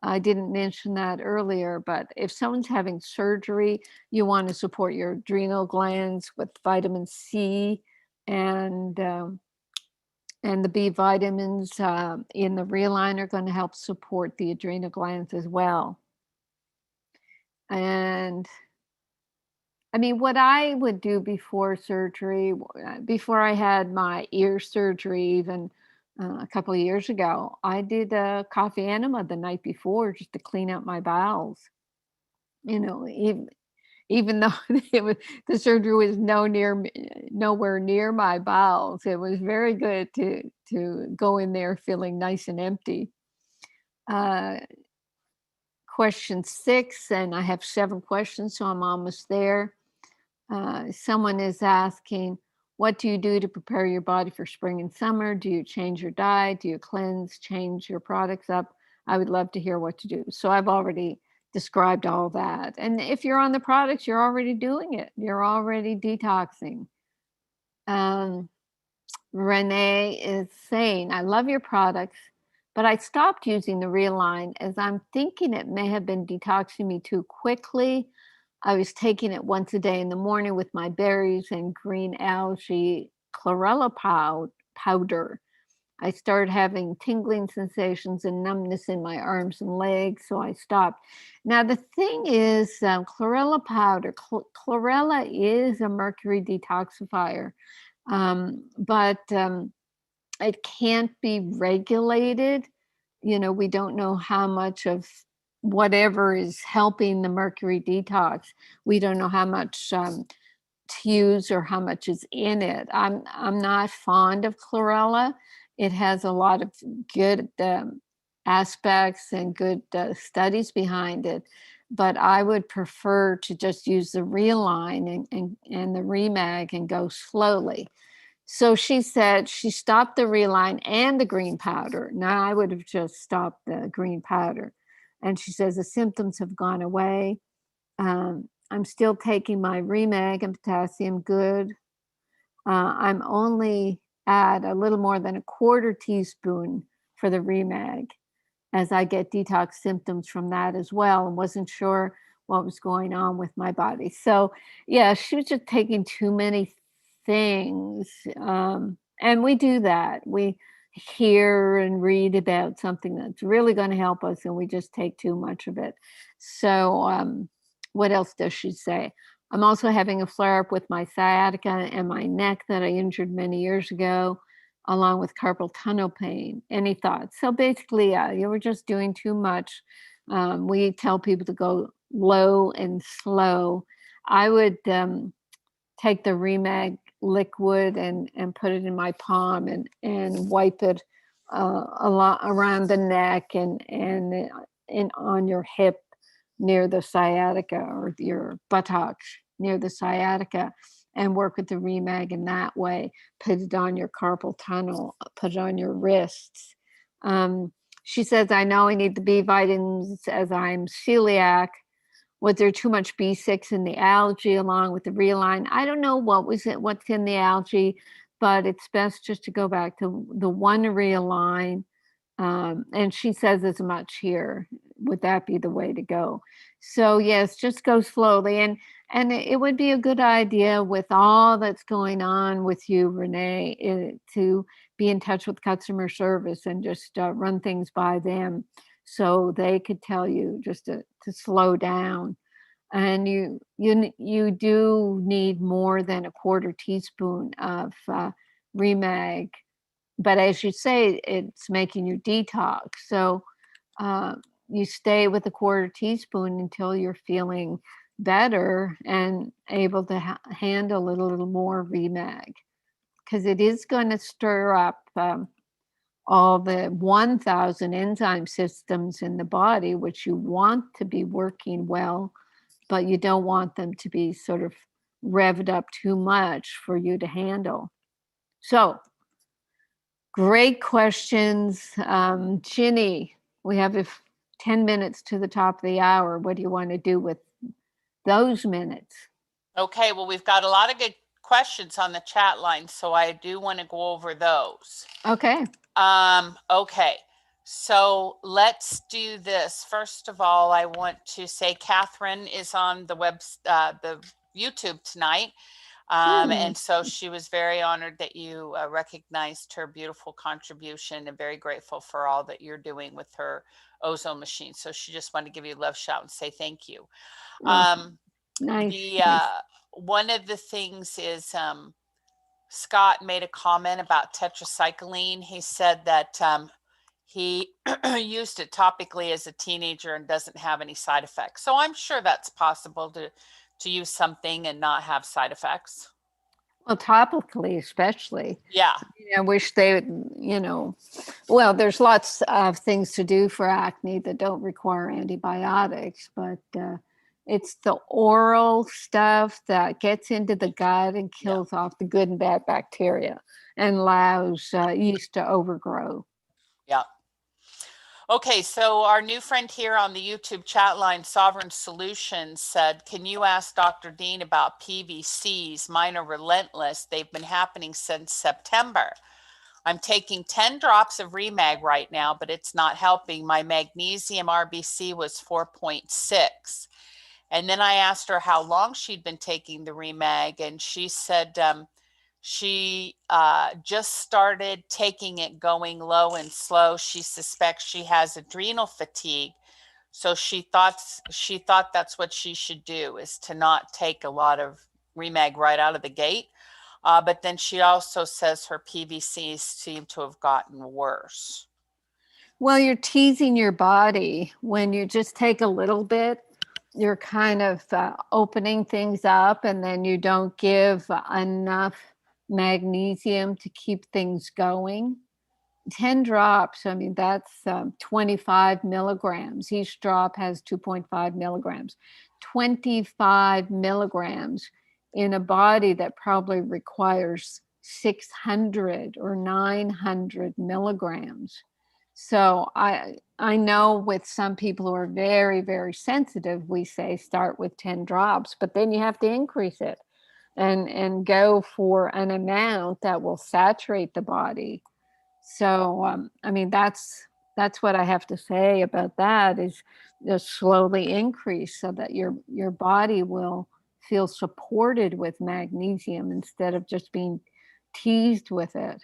I didn't mention that earlier, but if someone's having surgery, you want to support your adrenal glands with vitamin C and the B vitamins in the Realign are going to help support the adrenal glands as well. And I mean, what I would do before surgery, before I had my ear surgery, even a couple of years ago, I did a coffee enema the night before just to clean out my bowels. You know, even though the surgery was nowhere near my bowels, it was very good to go in there feeling nice and empty. Question 6, and I have 7 questions, so I'm almost there. Someone is asking, what do you do to prepare your body for spring and summer? Do you change your diet? Do you cleanse, change your products up? I would love to hear what to do. So I've already described all that. And if you're on the products, you're already doing it. You're already detoxing. Renee is saying, I love your products, but I stopped using the Realign as I'm thinking it may have been detoxing me too quickly. I was taking it once a day in the morning with my berries and green algae chlorella powder. I started having tingling sensations and numbness in my arms and legs, so I stopped. Now, the thing is, chlorella powder, chlorella is a mercury detoxifier, but it can't be regulated. You know, we don't know how much of whatever is helping the mercury detox. We don't know how much to use or how much is in it. I'm not fond of chlorella. It has a lot of good aspects and good studies behind it, but I would prefer to just use the Realign and the Remag and go slowly. So she said she stopped the Realign and the green powder. Now I would have just stopped the green powder. And she says the symptoms have gone away. I'm still taking my Remag and potassium good. I'm only at a little more than a quarter teaspoon for the Remag as I get detox symptoms from that as well, and wasn't sure what was going on with my body. So yeah, she was just taking too many things. And we do that. We hear and read about something that's really going to help us, and we just take too much of it. So what else does she say? I'm also having a flare up with my sciatica and my neck that I injured many years ago, along with carpal tunnel pain. Any thoughts? So basically, yeah, you were just doing too much. We tell people to go low and slow. I would take the Remag liquid and put it in my palm and wipe it a lot around the neck and on your hip near the sciatica, or your buttocks near the sciatica, and work with the Remag in that way. Put it on your carpal tunnel, put it on your wrists. She says, I know I need the B vitamins as I'm celiac. Was there too much B6 in the algae along with the Realign? I don't know what's in the algae, but it's best just to go back to the one Realign. And she says as much here. Would that be the way to go? So yes, just go slowly. And it would be a good idea, with all that's going on with you, Renee, to be in touch with customer service and just run things by them, so they could tell you just to slow down. And you do need more than a quarter teaspoon of Remag, but as you say, it's making you detox. So you stay with a quarter teaspoon until you're feeling better and able to handle a little more Remag, because it is going to stir up all the 1,000 enzyme systems in the body, which you want to be working well, but you don't want them to be sort of revved up too much for you to handle. So, great questions. Ginny, we have 10 minutes to the top of the hour. What do you want to do with those minutes?
Okay, well, we've got a lot of good questions on the chat line, so I do want to go over those.
Okay.
Okay. So let's do this. First of all, I want to say Catherine is on the the YouTube tonight. And so she was very honored that you recognized her beautiful contribution, and very grateful for all that you're doing with her ozone machine. So she just wanted to give you a love shout and say thank you.
Nice.
One of the things is Scott made a comment about tetracycline. He said that he used it topically as a teenager and doesn't have any side effects. So I'm sure that's possible to use something and not have side effects.
Well, topically, especially.
Yeah.
I wish they would, well, there's lots of things to do for acne that don't require antibiotics, but it's the oral stuff that gets into the gut and kills off the good and bad bacteria and allows yeast to overgrow.
Yeah. Okay, so our new friend here on the YouTube chat line, Sovereign Solutions, said, can you ask Dr. Dean about PVCs? Mine are relentless. They've been happening since September. I'm taking 10 drops of Remag right now, but it's not helping. My magnesium RBC was 4.6. And then I asked her how long she'd been taking the Remag, and she said she just started taking it, going low and slow. She suspects she has adrenal fatigue. So she thought that's what she should do, is to not take a lot of Remag right out of the gate. But then she also says her PVCs seem to have gotten worse.
Well, you're teasing your body. When you just take a little bit, you're kind of opening things up, and then you don't give enough magnesium to keep things going. 10 drops, I mean, that's 25 milligrams. Each drop has 2.5 milligrams. 25 milligrams in a body that probably requires 600 or 900 milligrams. So I know with some people who are very, very sensitive, we say start with 10 drops, but then you have to increase it and go for an amount that will saturate the body. So, I mean, that's what I have to say about that, is just slowly increase so that your body will feel supported with magnesium instead of just being teased with it.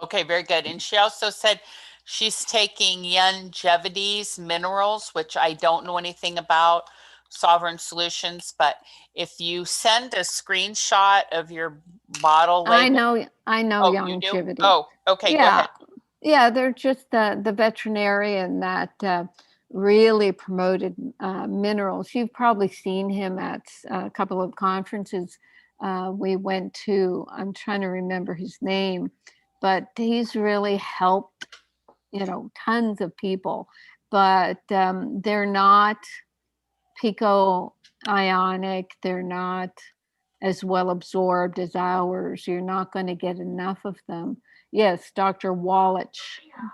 Okay, very good. And she also said she's taking Longevity's minerals, which I don't know anything about, Sovereign Solutions, but if you send a screenshot of your bottle label.
I know
Oh,
Longevity.
you do? Oh, okay,
yeah.
Go ahead.
Yeah, they're just the veterinarian that really promoted minerals. You've probably seen him at a couple of conferences we went to. I'm trying to remember his name, but he's really helped, tons of people. But they're not pico-ionic. They're not as well absorbed as ours. You're not going to get enough of them. Yes, Dr. Wallach,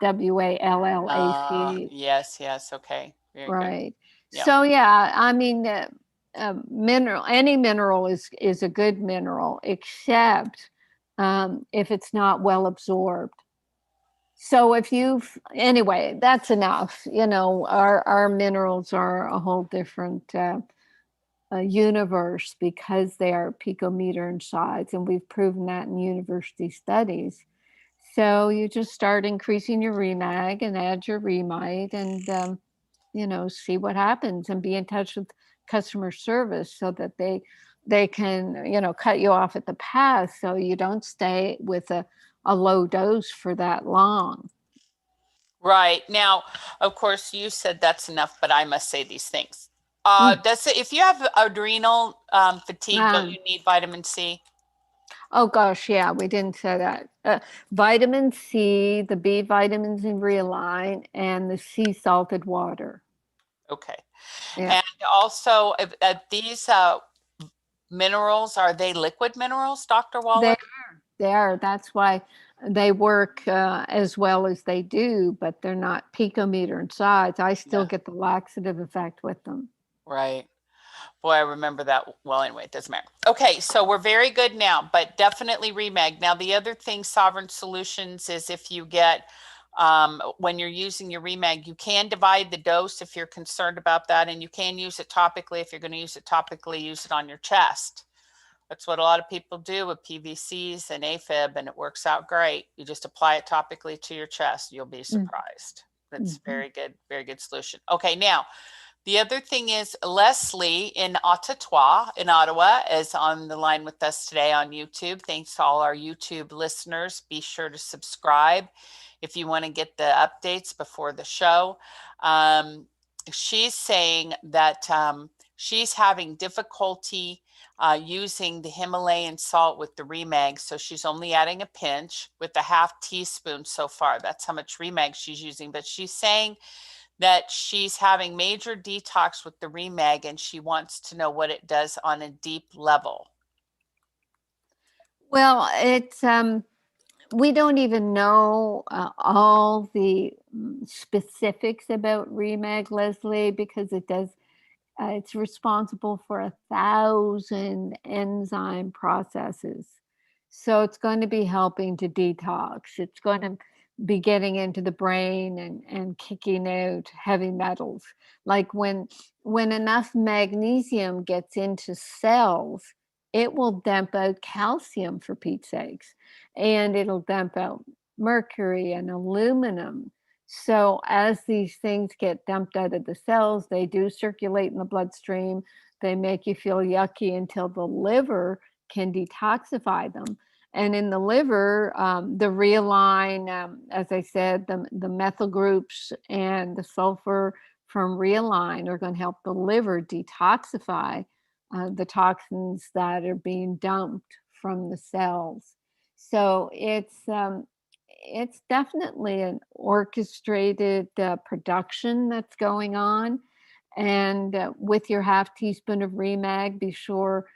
Wallac.
Yes. Okay. Very
right.
Good. Yeah.
So yeah, I mean, any mineral is a good mineral, except if it's not well absorbed. So anyway, that's enough. Our minerals are a whole different universe because they are picometer in size, and we've proven that in university studies. So you just start increasing your Remag and add your Remite, and see what happens, and be in touch with customer service so that they can cut you off at the pass, so you don't stay with a low dose for that long.
Right. Now, of course, you said that's enough, but I must say these things. If you have adrenal fatigue, don't you need vitamin C?
Oh gosh, yeah, we didn't say that. Vitamin C, the B vitamins in Realign, and the sea salted water.
Okay.
Yeah.
And also, these minerals, are they liquid minerals, Dr. Wallach?
They are. That's why they work as well as they do, but they're not picometer in size. I still get the laxative effect with them.
Right. Boy, I remember that well. Anyway, it doesn't matter. Okay, so we're very good now, but definitely Remag. Now, the other thing, Sovereign Solutions, is if you get, when you're using your Remag, you can divide the dose if you're concerned about that, and you can use it topically. If you're going to use it topically, use it on your chest. That's what a lot of people do with PVCs and AFib, and it works out great. You just apply it topically to your chest. You'll be surprised. That's very good solution. Okay, now, the other thing is Leslie in Ottawa, is on the line with us today on YouTube. Thanks to all our YouTube listeners. Be sure to subscribe if you want to get the updates before the show. She's saying that she's having difficulty using the Himalayan salt with the Remag. So she's only adding a pinch with a half teaspoon so far. That's how much Remag she's using. But she's saying that she's having major detox with the Remag, and she wants to know what it does on a deep level.
Well, it's we don't even know all the specifics about Remag, Leslie, because it does. It's responsible for 1,000 enzyme processes. So it's going to be helping to detox. It's going to be getting into the brain and kicking out heavy metals. Like when enough magnesium gets into cells, it will dump out calcium, for Pete's sakes, and it'll dump out mercury and aluminum. So as these things get dumped out of the cells, they do circulate in the bloodstream. They make you feel yucky until the liver can detoxify them. And in the liver, the Realign, as I said, the methyl groups and the sulfur from Realign are going to help the liver detoxify the toxins that are being dumped from the cells. So it's definitely an orchestrated production that's going on. And with your half teaspoon of Remag, be sure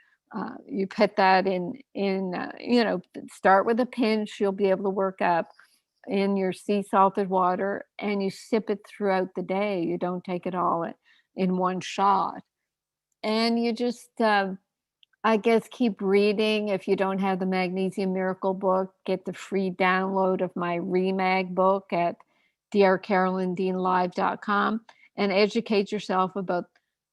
you put that in start with a pinch. You'll be able to work up in your sea salted water, and you sip it throughout the day. You don't take it all in one shot. And you just, I guess, keep reading. If you don't have the Magnesium Miracle book, get the free download of my Remag book at drcarolyndeanlive.com and educate yourself about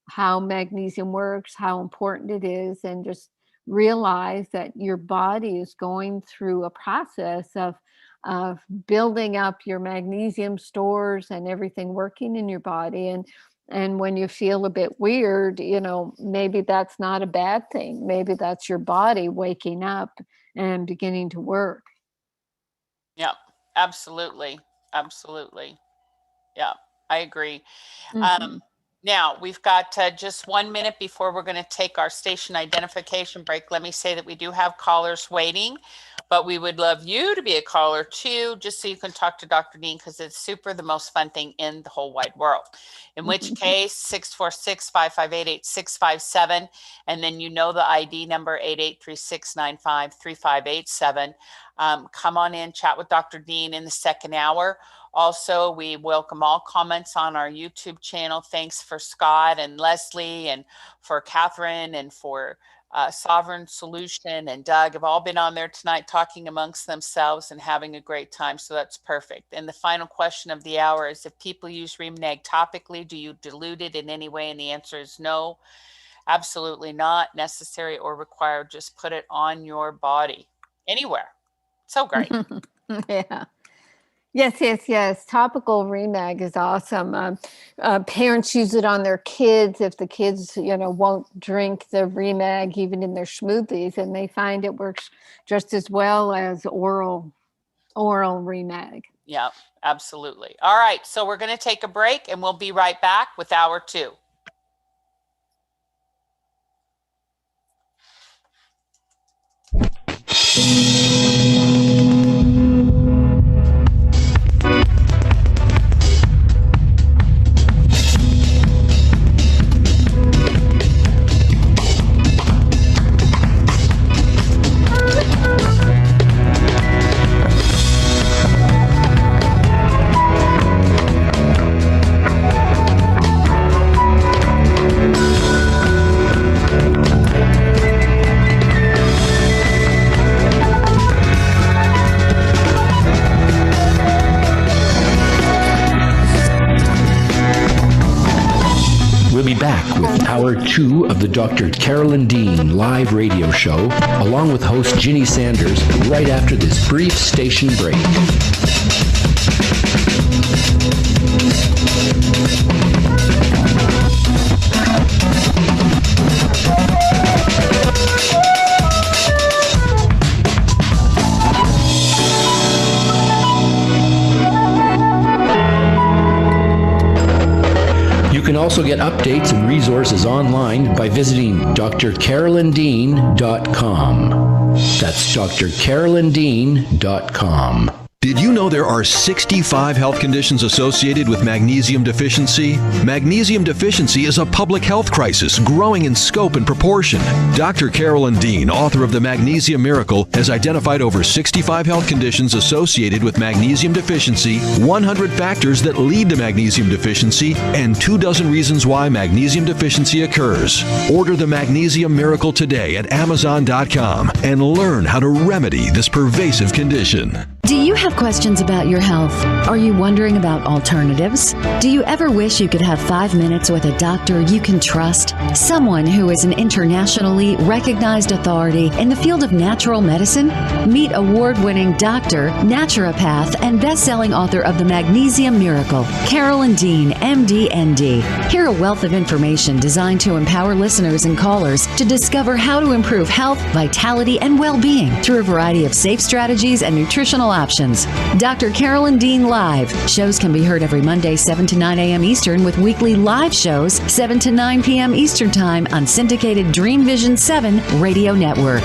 how magnesium works, how important it is, and just realize that your body is going through a process of building up your magnesium stores and everything working in your body. And when you feel a bit weird, maybe that's not a bad thing. Maybe that's your body waking up and beginning to work.
Yeah, absolutely. Absolutely. Yeah, I agree. Now, we've got just 1 minute before we're going to take our station identification break. Let me say that we do have callers waiting, but we would love you to be a caller too, just so you can talk to Dr. Dean, because it's the most fun thing in the whole wide world. In which case, 646-558-8657, and then the ID number 8836953587. Come on in, chat with Dr. Dean in the second hour. Also, we welcome all comments on our YouTube channel. Thanks for Scott and Leslie, and for Catherine, and for Sovereign Solution and Doug have all been on there tonight talking amongst themselves and having a great time. So that's perfect. And the final question of the hour is, if people use Remag topically, do you dilute it in any way? And the answer is no, absolutely not necessary or required. Just put it on your body anywhere. So great.
Yeah. Yes. Topical Remag is awesome. Parents use it on their kids if the kids, won't drink the Remag even in their smoothies, and they find it works just as well as oral Remag.
Yeah, absolutely. All right, so we're going to take a break, and we'll be right back with hour 2.
Hour 2 of the Dr. Carolyn Dean live radio show, along with host Ginny Sanders, right after this brief station break. You can also get updates and resources online by visiting drcarolyndean.com. That's drcarolyndean.com.
Did you know there are 65 health conditions associated with magnesium deficiency? Magnesium deficiency is a public health crisis growing in scope and proportion. Dr. Carolyn Dean, author of The Magnesium Miracle, has identified over 65 health conditions associated with magnesium deficiency, 100 factors that lead to magnesium deficiency, and 24 reasons why magnesium deficiency occurs. Order The Magnesium Miracle today at Amazon.com and learn how to remedy this pervasive condition.
Do you have questions about your health? Are you wondering about alternatives? Do you ever wish you could have 5 minutes with a doctor you can trust? Someone who is an internationally recognized authority in the field of natural medicine? Meet award-winning doctor, naturopath, and best-selling author of The Magnesium Miracle, Carolyn Dean, MD, ND. Hear a wealth of information designed to empower listeners and callers to discover how to improve health, vitality, and well-being through a variety of safe strategies and nutritional options. Dr. Carolyn Dean Live. Shows can be heard every Monday, 7 to 9 a.m. Eastern, with weekly live shows, 7 to 9 p.m. Eastern Time on syndicated Dream Vision 7 radio network.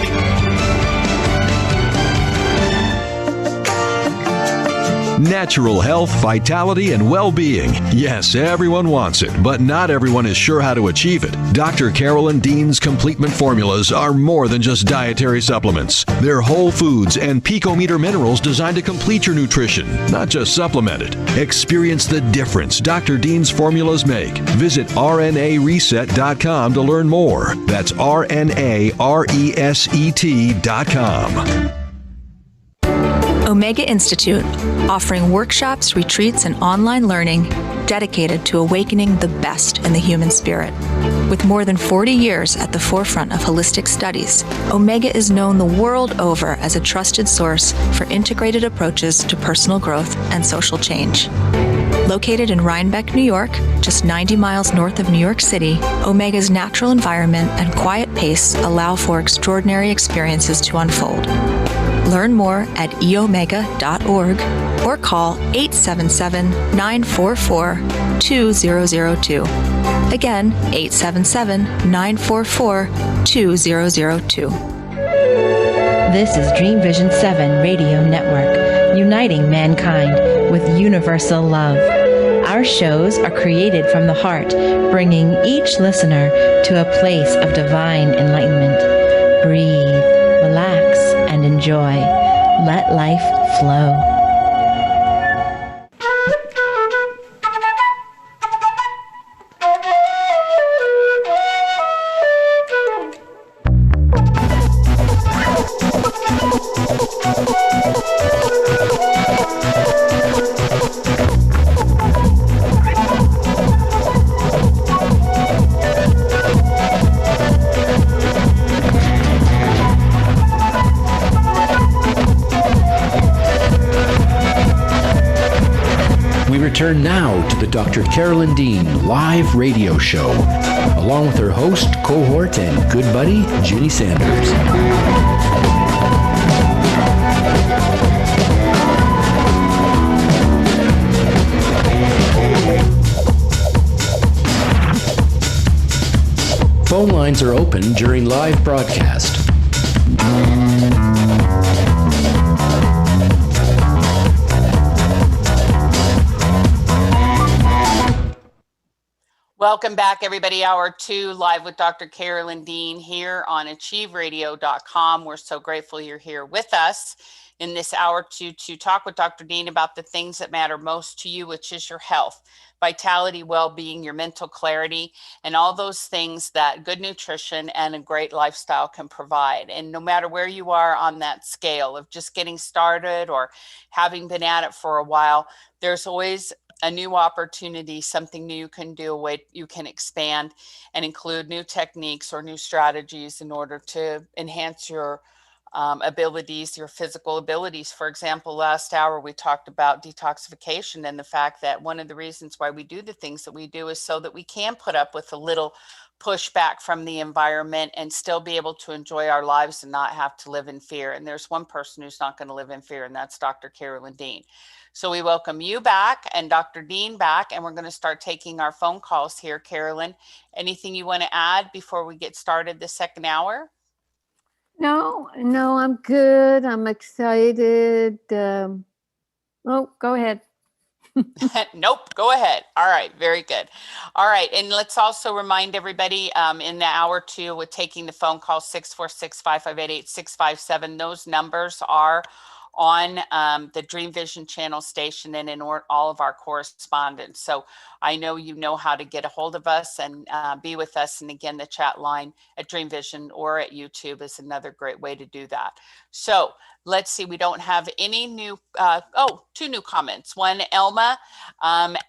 Natural health, vitality, and well-being. Yes, everyone wants it, but not everyone is sure how to achieve it. Dr. Carolyn Dean's Completement formulas are more than just dietary supplements. They're whole foods and picometer minerals designed to complete your nutrition, not just supplement it. Experience the difference Dr. Dean's formulas make. Visit RNAreset.com to learn more. That's RNARESET.com.
Omega Institute, offering workshops, retreats, and online learning dedicated to awakening the best in the human spirit. With more than 40 years at the forefront of holistic studies, Omega is known the world over as a trusted source for integrated approaches to personal growth and social change. Located in Rhinebeck, New York, just 90 miles north of New York City, Omega's natural environment and quiet pace allow for extraordinary experiences to unfold. Learn more at eomega.org or call 877-944-2002. Again, 877-944-2002.
This is Dream Vision 7 Radio Network, uniting mankind with universal love. Our shows are created from the heart, bringing each listener to a place of divine enlightenment. Breathe, relax, and enjoy. Let life flow.
Return now to the Dr. Carolyn Dean live radio show, along with her host, cohort, and good buddy, Ginny Sanders. Phone lines are open during live broadcast.
Welcome back, everybody. Hour 2, live with Dr. Carolyn Dean here on achieveradio.com. We're so grateful you're here with us. in this hour to talk with Dr. Dean about the things that matter most to you, which is your health, vitality, well-being, your mental clarity, and all those things that good nutrition and a great lifestyle can provide. And no matter where you are on that scale of just getting started or having been at it for a while, there's always a new opportunity, something new you can do, a way you can expand and include new techniques or new strategies in order to enhance your abilities, your physical abilities. For example, last hour we talked about detoxification and the fact that one of the reasons why we do the things that we do is so that we can put up with a little pushback from the environment and still be able to enjoy our lives and not have to live in fear. And there's one person who's not going to live in fear, and that's Dr. Carolyn Dean. So we welcome you back and Dr. Dean back, and we're going to start taking our phone calls here. Carolyn, anything you want to add before we get started the second hour?
No, I'm good. I'm excited. Oh, go ahead.
Nope, go ahead. All right, very good. All right, and let's also remind everybody in the hour two with taking the phone call 646-558-8657. Those numbers are on the Dream Vision channel station and in all of our correspondence. So I know you know how to get a hold of us and be with us. And again, the chat line at Dream Vision or at YouTube is another great way to do that. So let's see, we don't have any new, two new comments. One, Elma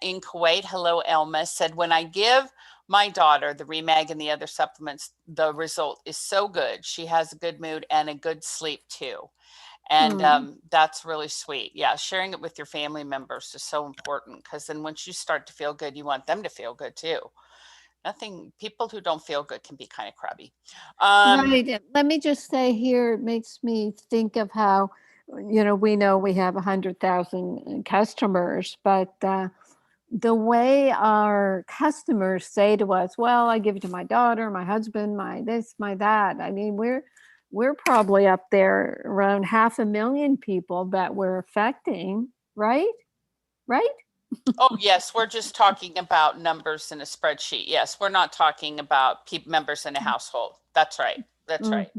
in Kuwait, hello Elma, said, when I give my daughter the Remag and the other supplements, the result is so good. She has a good mood and a good sleep too. And that's really sweet. Yeah, sharing it with your family members is so important, because then once you start to feel good, you want them to feel good too. People who don't feel good can be kind of crabby.
Right. Let me just say here, it makes me think of how, we know we have 100,000 customers, but the way our customers say to us, well, I give it to my daughter, my husband, my this, my that. I mean, we're probably up there around 500,000 people that we're affecting, right? Right?
Oh, yes. We're just talking about numbers in a spreadsheet. Yes. We're not talking about members in a household. That's right. That's right.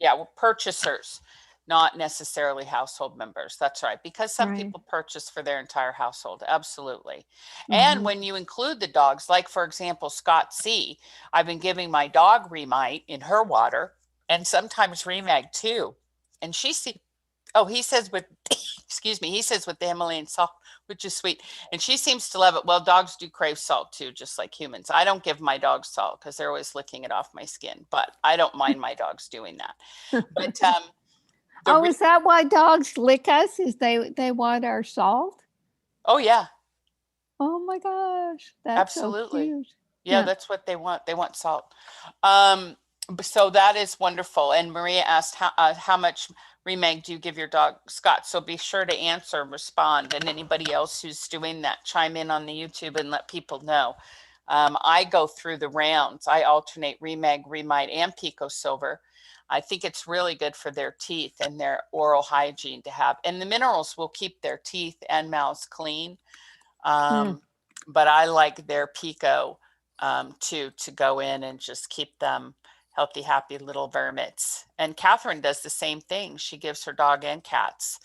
Yeah. We're purchasers, not necessarily household members. That's right. Because some people purchase for their entire household. Absolutely. And when you include the dogs, like for example, Scott C, I've been giving my dog Remite in her water and sometimes Remag too. And he says with, excuse me, he says with the Himalayan salt, which is sweet. And she seems to love it. Well, dogs do crave salt too, just like humans. I don't give my dogs salt because they're always licking it off my skin, but I don't mind my dogs doing that. But
is that why dogs lick us? Is they want our salt?
Oh yeah.
Oh my gosh. That's
absolutely.
So cute.
Yeah, that's what they want. They want salt. So that is wonderful. And Maria asked how much Remag do you give your dog, Scott? So be sure to answer, respond, and anybody else who's doing that, chime in on the YouTube and let people know. I go through the rounds. I alternate Remag, Remite, and Pico Silver. I think it's really good for their teeth and their oral hygiene to have. And the minerals will keep their teeth and mouths clean. But I like their Pico to go in and just keep them healthy, happy little vermits. And Catherine does the same thing. She gives her dog and cats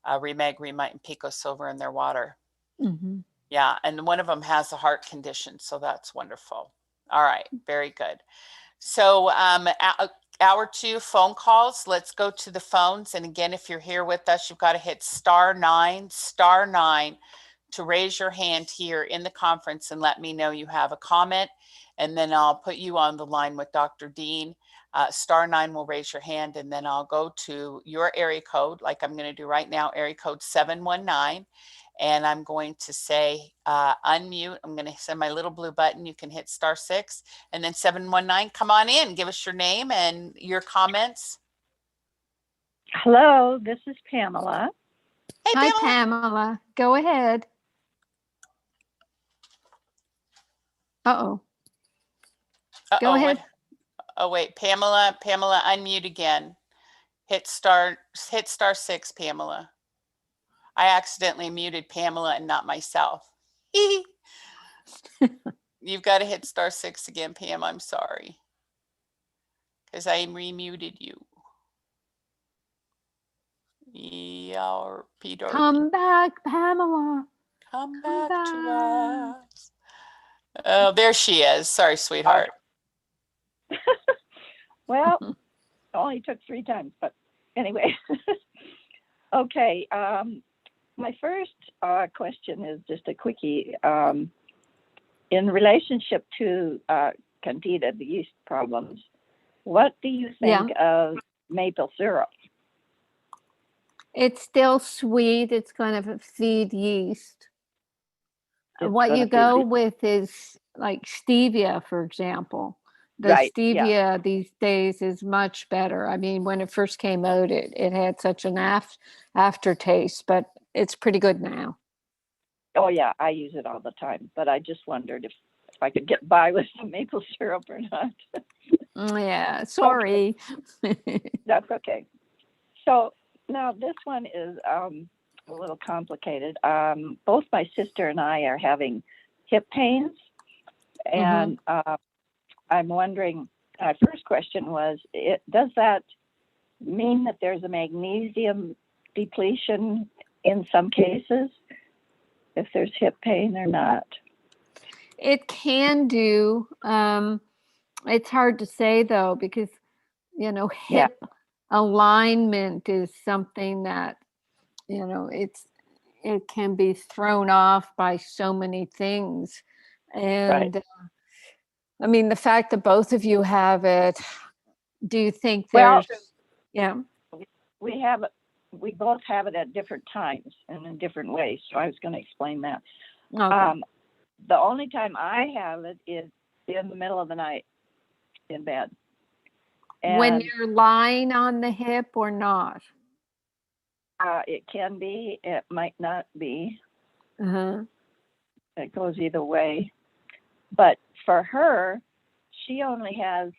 Remag, Remite, and Pico Silver in their water. Yeah, and one of them has a heart condition, so that's wonderful. All right, very good. So hour two, phone calls. Let's go to the phones. And again, if you're here with us, you've got to hit *9 to raise your hand here in the conference and let me know you have a comment. And then I'll put you on the line with Dr. Dean. *9 will raise your hand, and then I'll go to your area code, like I'm going to do right now, area code 719. And I'm going to say unmute. I'm going to send my little blue button. You can hit *6 and then 719. Come on in. Give us your name and your comments.
Hello, this is Pamela.
Hey,
Hi, Pamela. Go ahead. Uh-oh. Go ahead.
Oh, wait. Pamela, unmute again. Hit *6, Pamela. I accidentally muted Pamela and not myself. You've got to hit *6 again, Pam. I'm sorry. Because I remuted you. Peter.
Come back, Pamela.
Come back to us. Oh, there she is. Sorry, sweetheart.
Well, it only took 3 times, but anyway. Okay. My first question is just a quickie. In relationship to candida, the yeast problems, what do you think of maple syrup?
It's still sweet. It's going to feed yeast.
It's
What you
gonna
go
feed
with is like stevia, for example. The
Right, yeah.
stevia these days is much better. I mean, when it first came out, it had such an aftertaste, but it's pretty good now.
Oh yeah, I use it all the time, but I just wondered if I could get by with some maple syrup or not.
Yeah, sorry.
That's okay. So now this one is a little complicated. Both my sister and I are having hip pains, and I'm wondering, my first question was, does that mean that there's a magnesium depletion in some cases, if there's hip pain or not?
It can do. It's hard to say though, because, hip alignment is something that, it can be thrown off by so many things. And I mean, the fact that both of you have it, do you think there's,
we both have it at different times and in different ways. So I was going to explain that.
Okay.
The only time I have it is in the middle of the night in bed. And,
when you're lying on the hip or not?
it can be, it might not be.
Uh-huh.
It goes either way. But for her, she only has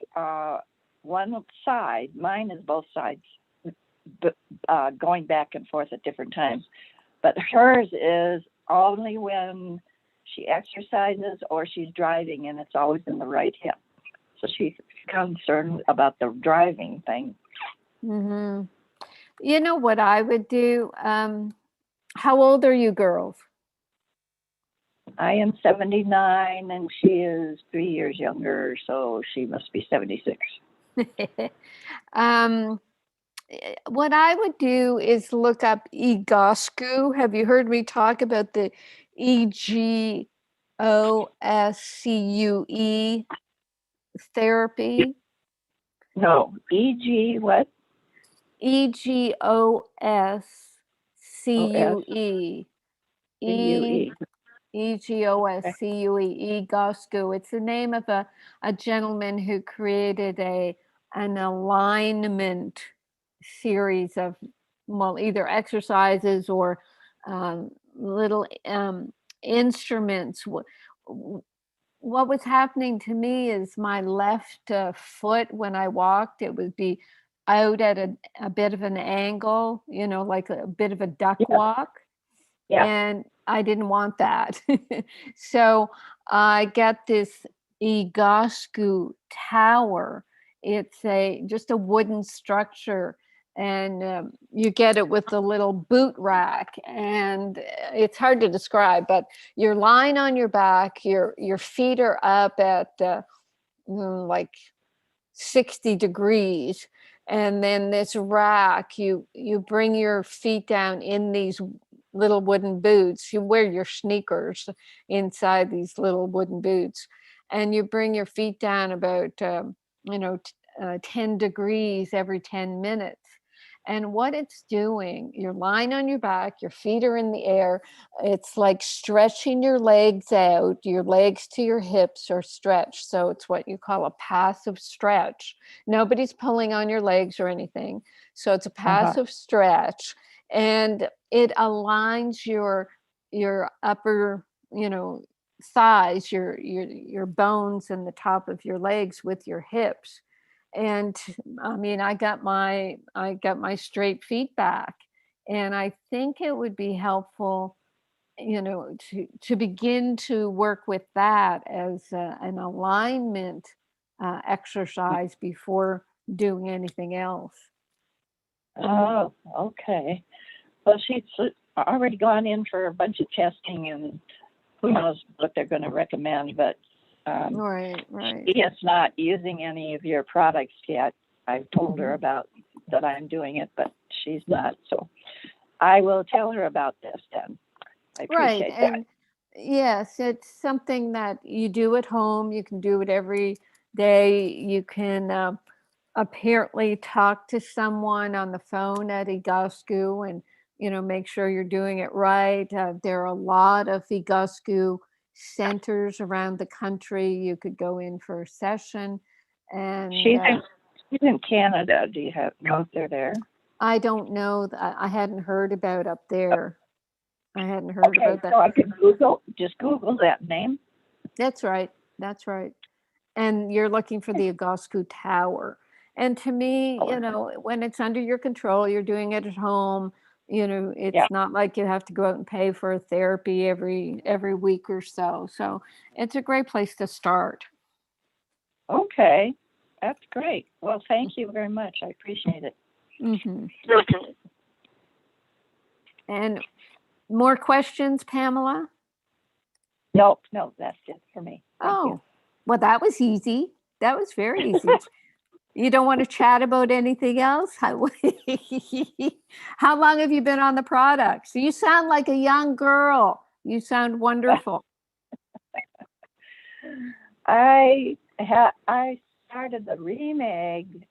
one side. Mine is both sides, going back and forth at different times. But hers is only when she exercises or she's driving, and it's always in the right hip. So she's concerned about the driving thing.
Mm-hmm. You know what I would do? How old are you girls?
I am 79 and she is 3 years younger, so she must be 76.
What I would do is look up Egoscu. Have you heard me talk about the EGOSCUE therapy?
No, EG what?
EGOSCUE.
CUE.
EGOSCUE, Egoscu. It's the name of a gentleman who created an alignment series of, either exercises or little instruments. What was happening to me is my left foot, when I walked, it would be out at a bit of an angle, like a bit of a duck walk.
Yeah.
And I didn't want that. So I got this Egoscu Tower. It's just a wooden structure, and you get it with a little boot rack, and it's hard to describe, but you're lying on your back, your feet are up at like 60 degrees, and then this rack, you bring your feet down in these little wooden boots. You wear your sneakers inside these little wooden boots, and you bring your feet down about 10 degrees every 10 minutes. And what it's doing, you're lying on your back, your feet are in the air. It's like stretching your legs out. Your legs to your hips are stretched. So it's what you call a passive stretch. Nobody's pulling on your legs or anything. So it's a passive stretch. And it aligns your upper, thighs, your bones and the top of your legs with your hips. And I mean, I got my straight feet back, and I think it would be helpful, to begin to work with that as an alignment exercise before doing anything else.
Oh, okay. Well, she's already gone in for a bunch of testing, and who knows what they're going to recommend, but
Right.
she is not using any of your products yet. I've told her about that I'm doing it, but she's not. So I will tell her about this then. I appreciate that.
And yes, it's something that you do at home. You can do it every day. You can apparently talk to someone on the phone at Egoscu and, make sure you're doing it right. There are a lot of Egoscu centers around the country. You could go in for a session. And
She's in Canada. Do you know if they're there?
I don't know. I hadn't heard about up there. I hadn't heard about that.
So I can just Google that name.
That's right. And you're looking for the Egoscu Tower. And to me, when it's under your control, you're doing it at home. It's not like you have to go out and pay for a therapy every week or so. So it's a great place to start.
Okay, that's great. Well, thank you very much. I appreciate it.
Mm-hmm. And more questions, Pamela?
No, that's it for me. Thank you.
Well, that was easy. That was very easy. You don't want to chat about anything else? How long have you been on the products? You sound like a young girl. You sound wonderful.
I started the Remag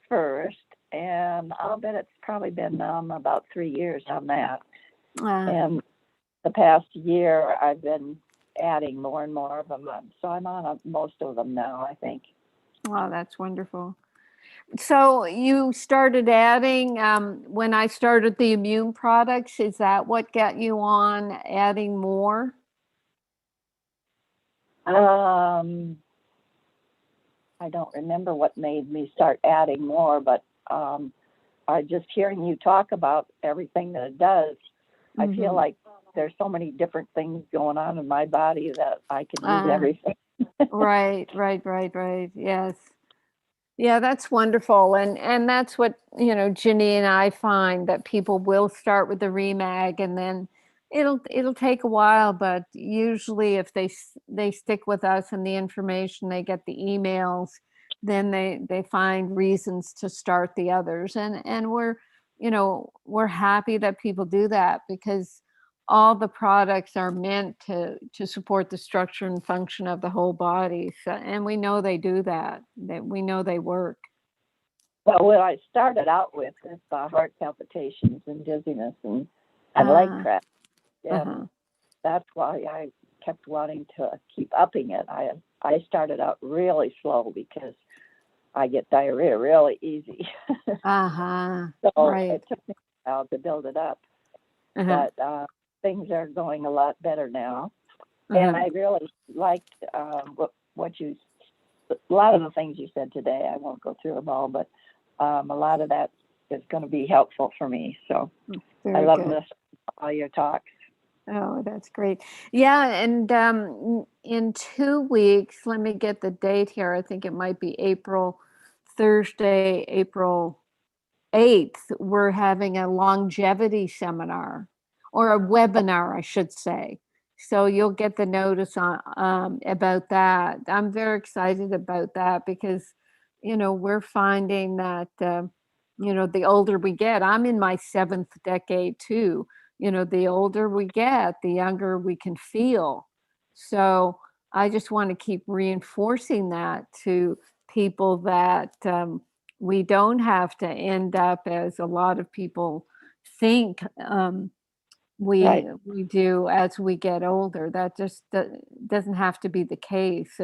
first, and I'll bet it's probably been about 3 years on that. And the past year, I've been adding more and more of them. So I'm on most of them now, I think.
Oh, that's wonderful. So you started adding, when I started the immune products, is that what got you on adding more?
I don't remember what made me start adding more, but I just hearing you talk about everything that it does, I feel like there's so many different things going on in my body that I can use everything.
Right. Yes. Yeah, that's wonderful. And that's what, Ginny and I find, that people will start with the Remag, and then it'll take a while, but usually if they stick with us and the information, they get the emails, then they find reasons to start the others. And we're happy that people do that, because all the products are meant to support the structure and function of the whole body. So, and we know they do that. We know they work.
Well, what I started out with is heart palpitations and dizziness and leg cramps. And that's why I kept wanting to keep upping it. I started out really slow because I get diarrhea really easy. So it took me a while to build it up. But things are going a lot better now. And I really liked a lot of the things you said today. I won't go through them all, but a lot of that is going to be helpful for me. So I love this, all your talks.
Oh, that's great. Yeah. And in 2 weeks, let me get the date here. I think it might be Thursday, April 8th, we're having a longevity seminar, or a webinar, I should say. So you'll get the notice on about that. I'm very excited about that, because, we're finding that, the older we get, I'm in my 7th decade too. The older we get, the younger we can feel. So I just want to keep reinforcing that to people, that we don't have to end up as a lot of people think we do as we get older. That just doesn't have to be the case.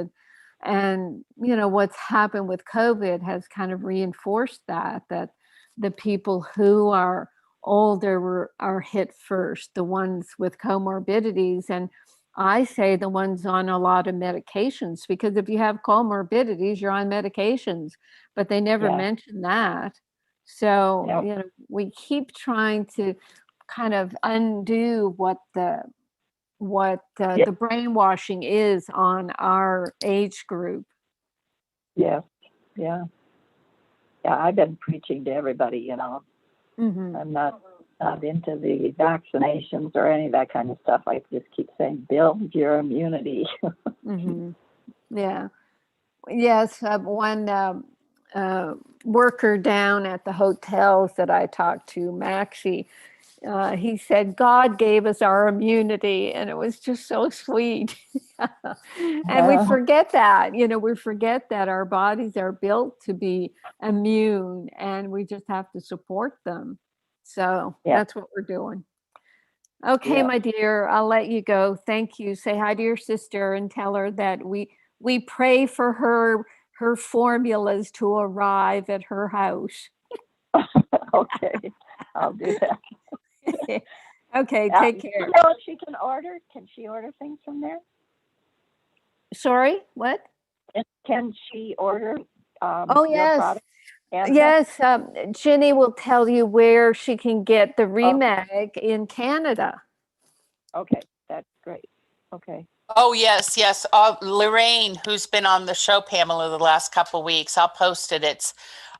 And what's happened with COVID has kind of reinforced that the people who are older are hit first, the ones with comorbidities. And I say the ones on a lot of medications, because if you have comorbidities, you're on medications, but they never mention that. So, we keep trying to kind of undo what the brainwashing is on our age group.
Yeah. I've been preaching to everybody,
Mm-hmm.
I'm not into the vaccinations or any of that kind of stuff. I just keep saying, build your immunity.
Mm-hmm. Yeah. Yes. One worker down at the hotels that I talked to, Maxie, he said, God gave us our immunity, and it was just so sweet. And we forget that, we forget that our bodies are built to be immune, and we just have to support them. So that's what we're doing. Okay, my dear, I'll let you go. Thank you. Say hi to your sister and tell her that we pray for her formulas to arrive at her house.
Okay, I'll do that.
Okay, take care.
You know, she can order. Can she order things from there?
Sorry, what?
Can she order
Oh,
your
yes.
product?
Yes, Ginny will tell you where she can get the Remag in Canada.
Okay, that's great. Okay.
Oh, yes, yes. Lorraine, who's been on the show, Pamela, the last couple of weeks, I'll post it. It's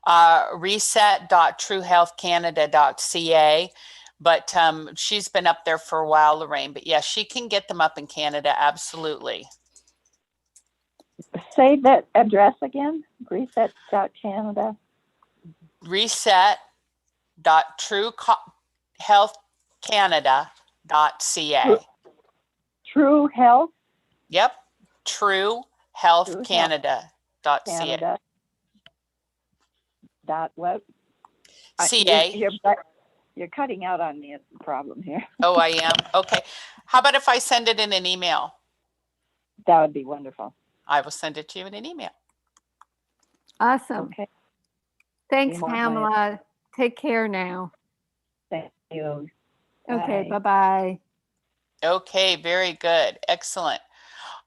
reset.truehealthcanada.ca. But she's been up there for a while, Lorraine. But yes, she can get them up in Canada. Absolutely.
Say that address again. Reset.canada.
Reset.truehealthcanada.ca.
True Health?
Yep. Truehealthcanada.ca.
Canada. Dot what?
CA.
You're cutting out on me. It's a problem here.
Oh, I am. Okay. How about if I send it in an email?
That would be wonderful.
I will send it to you in an email.
Awesome.
Okay.
Thanks, Pamela. Take care now.
Thank you.
Okay, bye-bye.
Okay, very good. Excellent.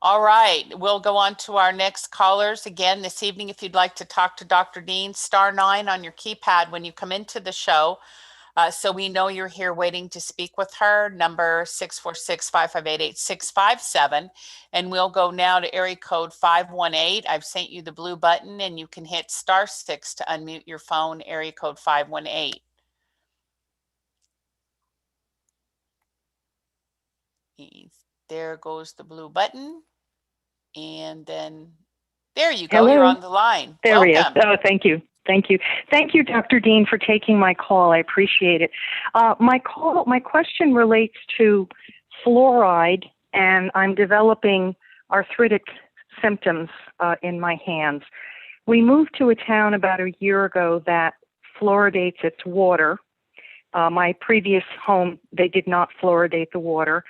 All right, we'll go on to our next callers. Again, this evening, if you'd like to talk to Dr. Dean, *9 on your keypad when you come into the show. So we know you're here waiting to speak with her, number 646-558-8657. And we'll go now to area code 518. I've sent you the blue button and you can hit *6 to unmute your phone, area code 518. There goes the blue button. And then there you go.
Hello.
You're on the line.
There
Welcome.
he is. Oh, thank you. Thank you. Thank you, Dr. Dean, for taking my call. I appreciate it. My question relates to fluoride, and I'm developing arthritic symptoms in my hands. We moved to a town about a year ago that fluoridates its water. My previous home, they did not fluoridate the water.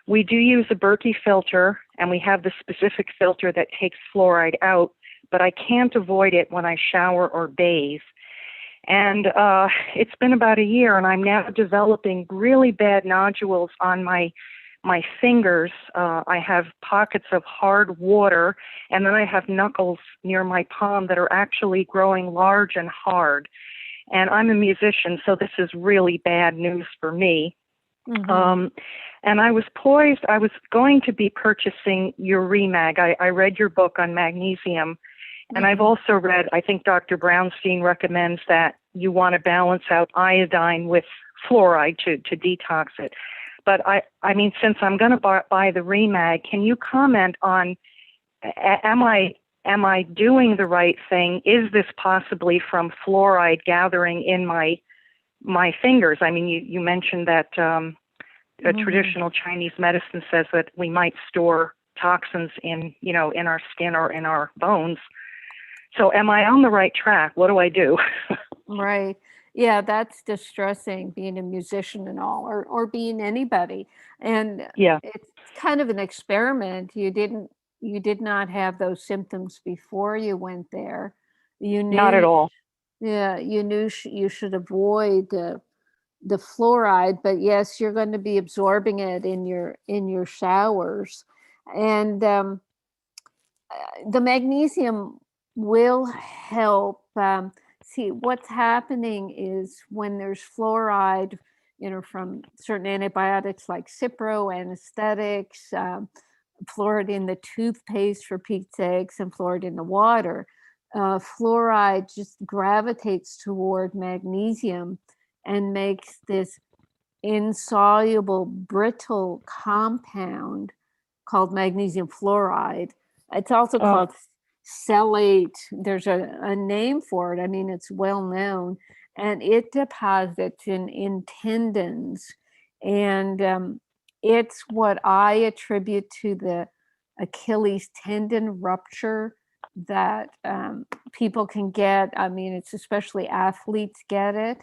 We do use a Berkey filter, and we have the specific filter that takes fluoride out, but I can't avoid it when I shower or bathe. And it's been about a year, and I'm now developing really bad nodules on my fingers. I have pockets of hard water, and then I have knuckles near my palm that are actually growing large and hard. And I'm a musician, so this is really bad news for me. Mm-hmm. And I was going to be purchasing your Remag. I read your book on magnesium, and I've also read, I think Dr. Brownstein recommends that you want to balance out iodine with fluoride to detox it. But I mean, since I'm going to buy the Remag, can you comment on, am I doing the right thing? Is this possibly from fluoride gathering in my fingers? I mean, you mentioned that traditional Chinese medicine says that we might store toxins in our skin or in our bones. So am I on the right track? What do I do?
Right. Yeah, that's distressing, being a musician and all, or being anybody. And it's kind of an experiment. You did not have those symptoms before you went there. You knew,
not at all.
Yeah, you knew you should avoid the fluoride, but yes, you're going to be absorbing it in your showers. And the magnesium will help. See, what's happening is when there's fluoride, from certain antibiotics like Cipro, anesthetics, fluoride in the toothpaste for Pete's sakes, and fluoride in the water, fluoride just gravitates toward magnesium and makes this insoluble, brittle compound called magnesium fluoride. It's also
Oh.
called phthalate. There's a name for it. I mean, it's well known, and it deposits in tendons, and it's what I attribute to the Achilles tendon rupture that people can get. I mean, it's especially athletes get it,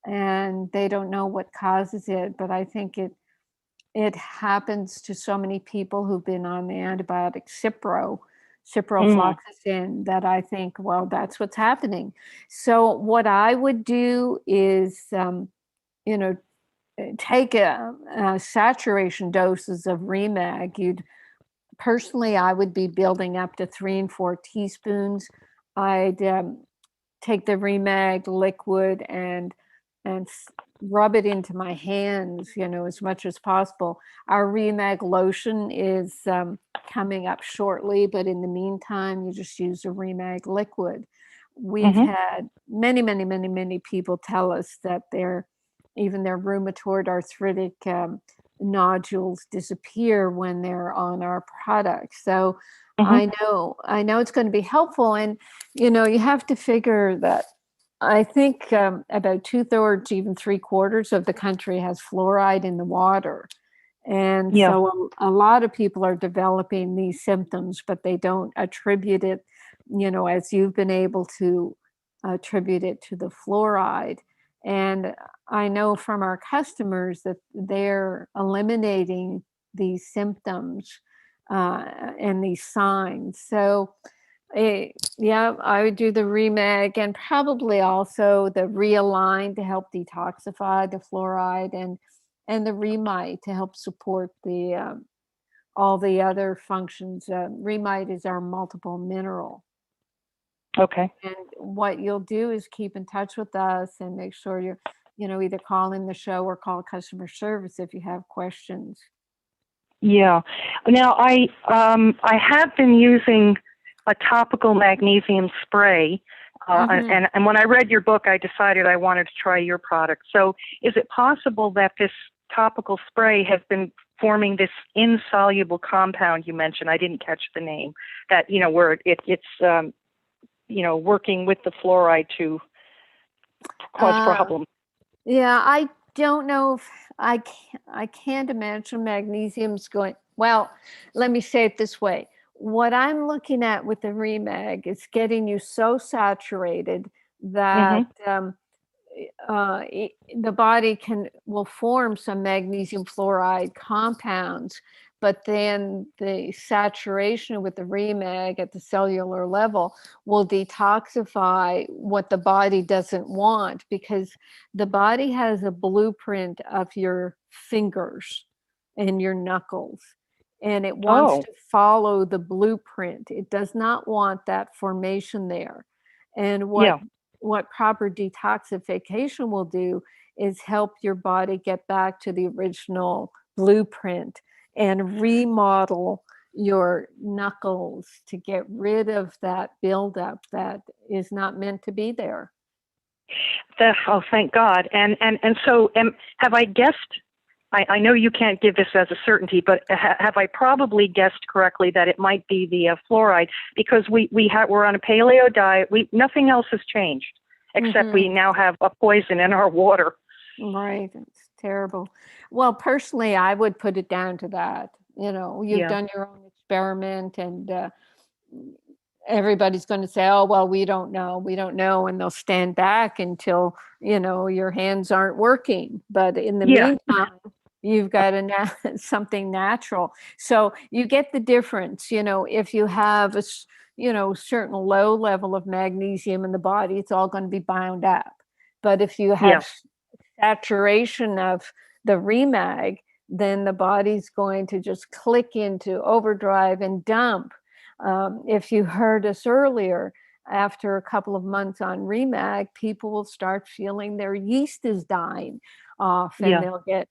and they don't know what causes it, but I think it happens to so many people who've been on the antibiotic ciprofloxacin, that I think, well, that's what's happening. So what I would do is, you know, take a saturation doses of Remag. Personally, I would be building up to 3 and 4 teaspoons. I'd take the Remag liquid and rub it into my hands, as much as possible. Our Remag lotion is coming up shortly, but in the meantime, you just use a Remag liquid. We've had many people tell us that even their rheumatoid arthritic nodules disappear when they're on our product. So I know it's going to be helpful. And, you have to figure that I think about 2/3, even 3/4 of the country has fluoride in the water. And so a lot of people are developing these symptoms, but they don't attribute it, as you've been able to attribute it to the fluoride. And I know from our customers that they're eliminating these symptoms and these signs. So, I would do the Remag and probably also the Realign to help detoxify the fluoride, and the Remite to help support the all the other functions. Remite is our multiple mineral.
Okay.
And what you'll do is keep in touch with us and make sure you're, either call in the show or call customer service if you have questions.
Yeah. Now I have been using a topical magnesium spray, and when I read your book, I decided I wanted to try your product. So, is it possible that this topical spray has been forming this insoluble compound you mentioned? I didn't catch the name. That where it's working with the fluoride to cause problems.
Yeah, I don't know if I can't imagine magnesium's going. Well, let me say it this way. What I'm looking at with the Remag is getting you so saturated that the body will form some magnesium fluoride compounds, but then the saturation with the Remag at the cellular level will detoxify what the body doesn't want, because the body has a blueprint of your fingers and your knuckles, and it wants to follow the blueprint. It does not want that formation there. And what proper detoxification will do is help your body get back to the original blueprint and remodel your knuckles to get rid of that buildup that is not meant to be there.
Oh, thank God. And so have I guessed, I know you can't give this as a certainty, but have I probably guessed correctly that it might be the fluoride? Because we're on a paleo diet. Nothing else has changed except we now have a poison in our water.
Right, it's terrible. Well, personally, I would put it down to that. You've done your own experiment, and everybody's going to say, "Oh, well, we don't know," and they'll stand back until your hands aren't working. But in the meantime, you've got something natural. So you get the difference. If you have a certain low level of magnesium in the body, it's all going to be bound up. But if you have saturation of the Remag, then the body's going to just click into overdrive and dump. If you heard us earlier, after a couple of months on Remag, people will start feeling their yeast is dying off, and they'll get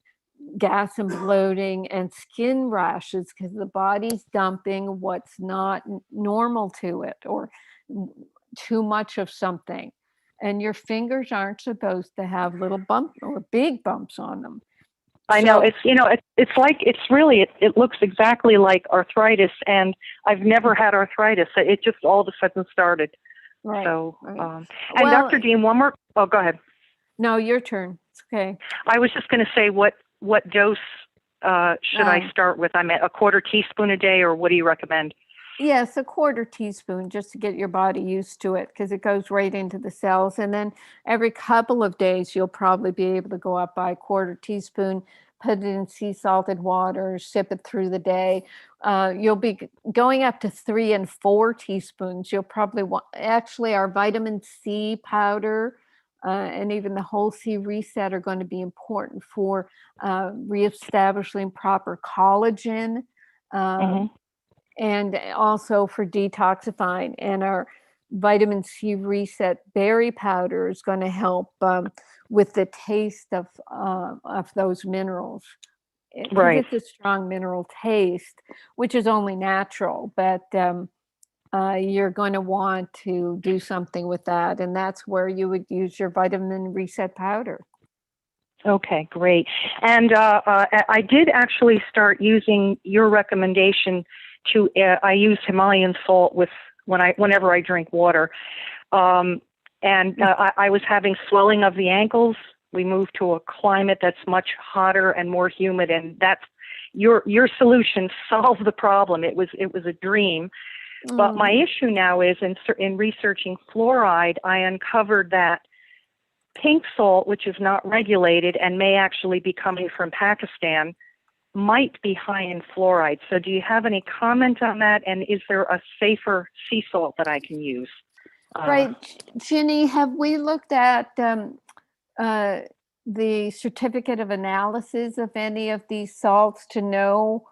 gas and bloating and skin rashes because the body's dumping what's not normal to it, or too much of something. and your fingers aren't supposed to have little bumps or big bumps on them.
I know it's it looks exactly like arthritis, and I've never had arthritis. It just all of a sudden started.
Right.
So,
right.
And
Well,
Dr. Dean, one more. Oh, go ahead.
No, your turn. It's okay.
I was just going to say, what dose should I start with? I'm at a quarter teaspoon a day, or what do you recommend?
Yes, a quarter teaspoon just to get your body used to it, because it goes right into the cells. And then every couple of days, you'll probably be able to go up by a quarter teaspoon, put it in sea salted water, sip it through the day. You'll be going up to 3 and 4 teaspoons. You'll probably want, actually, our vitamin C powder and even the whole C reset are going to be important for reestablishing proper collagen. And also for detoxifying. And our vitamin C reset berry powder is going to help with the taste of those minerals.
Right.
It's a strong mineral taste, which is only natural, but you're going to want to do something with that. And that's where you would use your vitamin reset powder.
Okay, great. And I did actually start using your recommendation to. I use Himalayan salt whenever I drink water, and I was having swelling of the ankles. We moved to a climate that's much hotter and more humid, and that's your solution solved the problem. It was a dream. But my issue now is in researching fluoride, I uncovered that pink salt, which is not regulated and may actually be coming from Pakistan, might be high in fluoride. So do you have any comment on that? And is there a safer sea salt that I can use?
Right. Ginny, have we looked at the certificate of analysis of any of these salts to know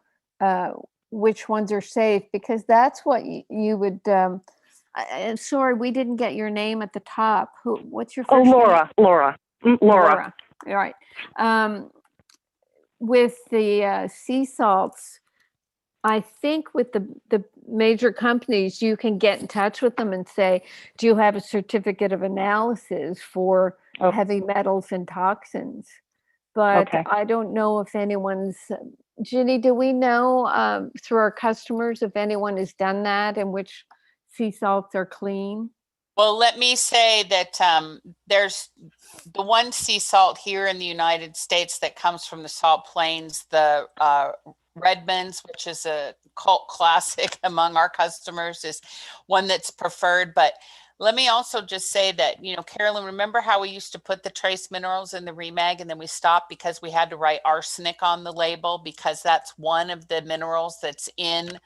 which ones are safe? Because that's what you would... I'm sorry, we didn't get your name at the top. What's your first name?
Laura.
Laura. All right. With the sea salts, I think with the major companies, you can get in touch with them and say, do you have a certificate of analysis for heavy metals and toxins? But I don't know if anyone's... Ginny, do we know through our customers if anyone has done that and which sea salts are clean?
Well, let me say that there's the one sea salt here in the United States that comes from the salt plains, the Redmond's, which is a cult classic among our customers, is one that's preferred. But let me also just say that, Carolyn, remember how we used to put the trace minerals in the Remag and then we stopped because we had to write arsenic on the label because that's one of the minerals that's in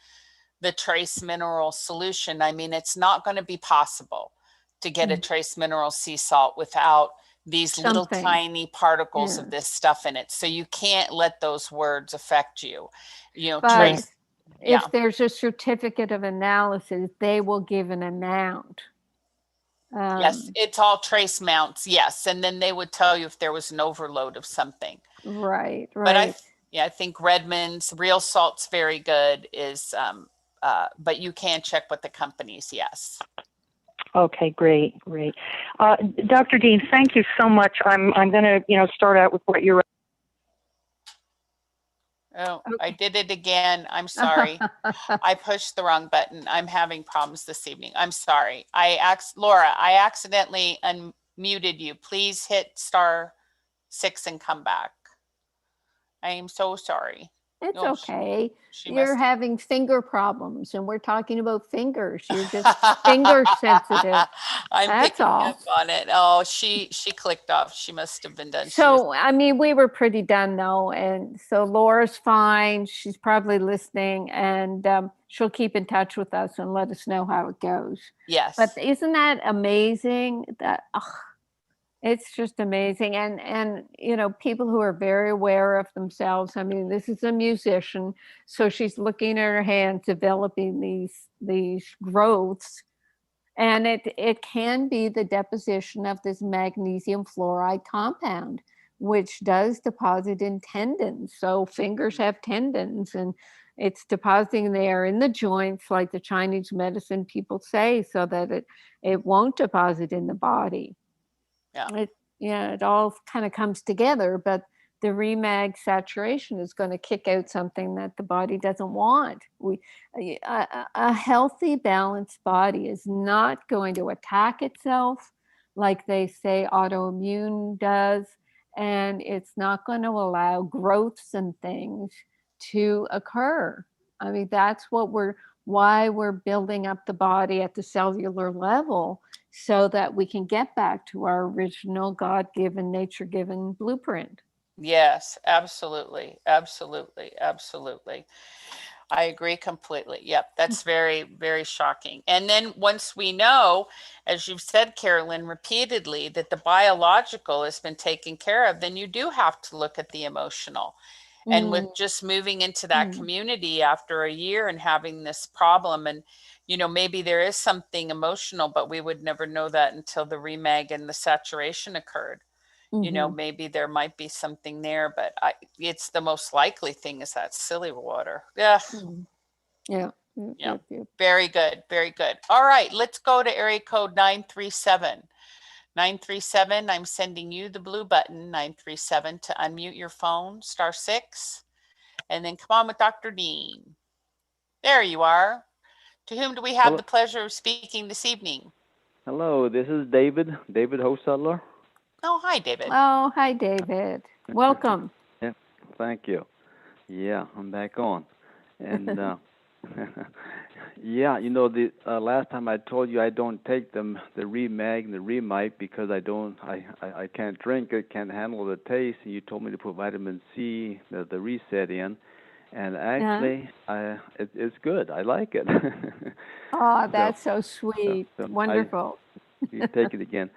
the trace mineral solution. I mean, it's not going to be possible to get a trace mineral sea salt without these little tiny particles of this stuff in it. So you can't let those words affect you.
But if there's a certificate of analysis, they will give an amount.
Yes, it's all trace mounts. Yes. And then they would tell you if there was an overload of something.
Right.
But I think Redmond's real salt's very good but you can check with the companies. Yes.
Okay, great. Dr. Dean, thank you so much. I'm going to, start out with what you're...
Oh, okay. I did it again. I'm sorry. I pushed the wrong button. I'm having problems this evening. I'm sorry. Laura, I accidentally unmuted you. Please hit *6 and come back. I am so sorry.
It's okay. You're having finger problems, and we're talking about fingers. You're just finger sensitive. That's all.
Up on it. Oh, she clicked off. She must have been done.
So, I mean, we were pretty done though, and so Laura's fine. She's probably listening, and she'll keep in touch with us and let us know how it goes.
Yes.
But isn't that amazing? It's just amazing. And people who are very aware of themselves. I mean, this is a musician, so she's looking at her hands, developing these growths. And it can be the deposition of this magnesium fluoride compound, which does deposit in tendons. So fingers have tendons, and it's depositing there in the joints, like the Chinese medicine people say, so that it won't deposit in the body. It all kind of comes together, but the remag saturation is going to kick out something that the body doesn't want. A healthy, balanced body is not going to attack itself like they say autoimmune does, and it's not going to allow growths and things to occur. I mean, that's why we're building up the body at the cellular level, so that we can get back to our original God-given, nature-given blueprint.
Yes, absolutely. Absolutely. Absolutely. I agree completely. Yep. That's very, very shocking. And then once we know, as you've said, Carolyn, repeatedly, that the biological has been taken care of, then you do have to look at the emotional. And with just moving into that community after a year and having this problem, and maybe there is something emotional, but we would never know that until the remag and the saturation occurred. Maybe there might be something there, but it's the most likely thing is that silly water. Yeah.
Yeah.
Yeah. Very good. Very good. All right. Let's go to area code 937. 937, I'm sending you the blue button, 937, to unmute your phone, *6, and then come on with Dr. Dean. There you are. To whom do we have the pleasure of speaking this evening?
Hello, this is David Hostetler.
Oh, hi, David.
Oh, hi, David. Welcome.
Yeah, thank you. Yeah, I'm back on. And yeah, the last time I told you I don't take the Remag and the Remite because I can't drink it, can't handle the taste. And you told me to put vitamin C, the reset in, and actually, it's good. I like it.
Oh, that's so sweet. Wonderful.
You take it again,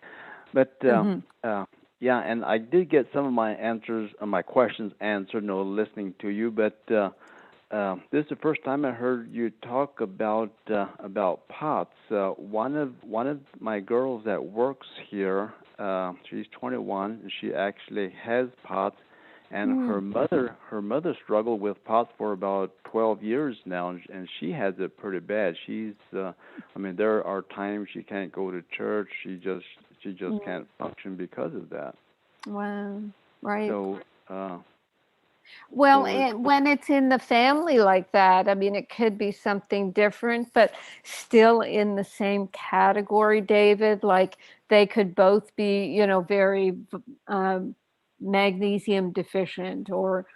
but yeah, and I did get some of my answers, my questions answered. Listening to you, but. This is the first time I heard you talk about POTS. One of my girls that works here, she's 21, and she actually has POTS, and her mother struggled with POTS for about 12 years now, and she has it pretty bad. She's, there are times she can't go to church. She just can't function because of that.
Wow. Right.
So.
Well, when it's in the family like that, it could be something different, but still in the same category, David. Like they could both be, very magnesium deficient, or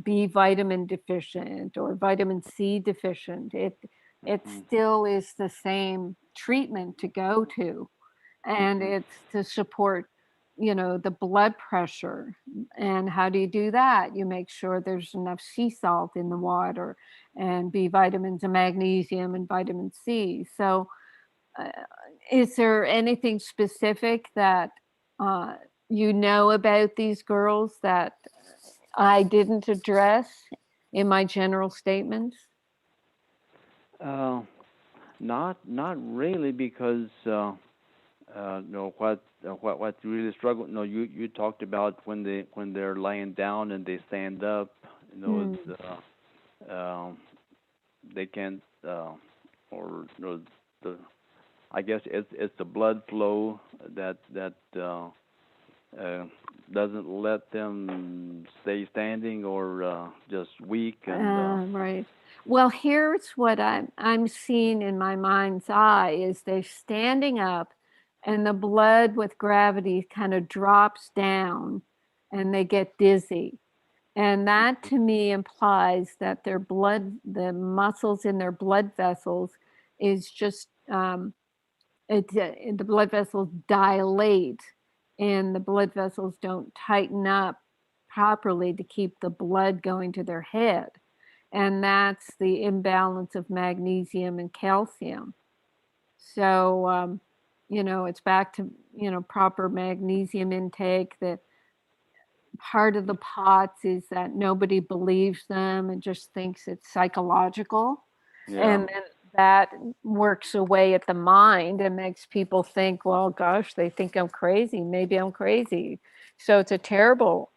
B vitamin deficient, or vitamin C deficient. It still is the same treatment to go to, and it's to support the blood pressure. And how do you do that? You make sure there's enough sea salt in the water, and B vitamins and magnesium and vitamin C. So is there anything specific that about these girls that I didn't address in my general statements?
Not really, because what really struggle. You talked about when they're laying down and they stand up. They can't, I guess it's the blood flow that doesn't let them stay standing, or just weak. And,
right. Well, here's what I'm seeing in my mind's eye is they're standing up, and the blood with gravity kind of drops down, and they get dizzy. And that to me implies that the muscles in their blood vessels is just, the blood vessels dilate, and the blood vessels don't tighten up properly to keep the blood going to their head. And that's the imbalance of magnesium and calcium. So, it's back to, proper magnesium intake. That part of the POTS is that nobody believes them and just thinks it's psychological. Yeah. And then that works away at the mind and makes people think, well, gosh, they think I'm crazy. Maybe I'm crazy. So it's a terrible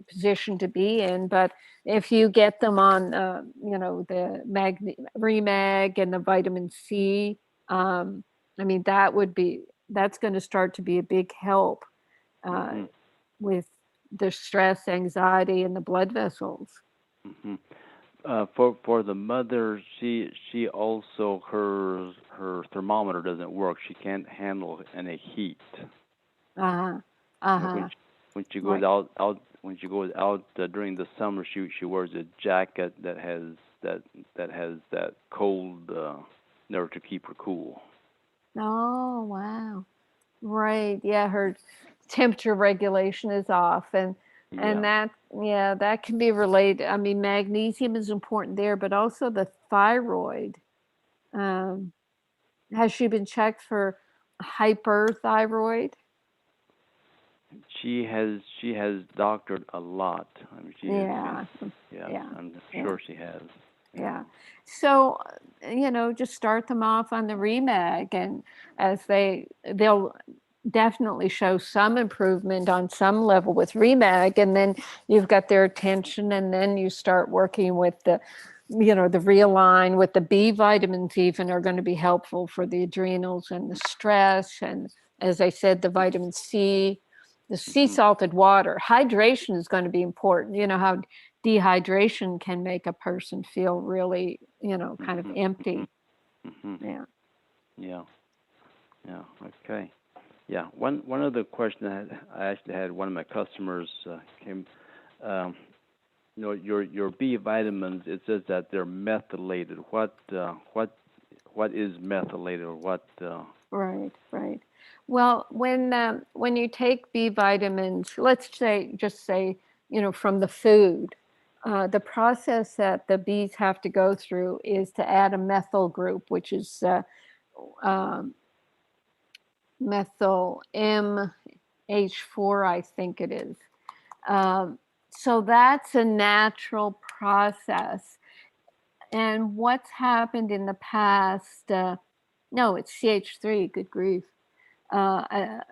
position to be in. But if you get them on, the Remag and the vitamin C, that would be that's going to start to be a big help with the stress, anxiety, and the blood vessels.
For the mother, she also her thermometer doesn't work. She can't handle any heat. When she goes out when she goes out during the summer, she wears a jacket that has that cold in order to keep her cool.
Oh, wow. Right. Yeah, her temperature regulation is off, and that can be related. I mean, magnesium is important there, but also the thyroid. Has she been checked for hyperthyroid?
She has doctored a lot. I mean, I'm sure she has.
Yeah. So, just start them off on the Remag, and as they'll definitely show some improvement on some level with Remag, and then you've got their attention, and then you start working with the Realign with the B vitamins even are going to be helpful for the adrenals and the stress. And as I said, the vitamin C, the sea salted water, hydration is going to be important. You know how dehydration can make a person feel really, kind of empty.
Yeah. Okay. Yeah. One other question I actually had, one of my customers came. Your B vitamins. It says that they're methylated. What is methylated, or what?
Right. Well, when you take B vitamins, let's just say, from the food, the process that the bees have to go through is to add a methyl group, which is methyl MH4, I think it is. So that's a natural process. And what's happened in the past, no, it's CH3, good grief. A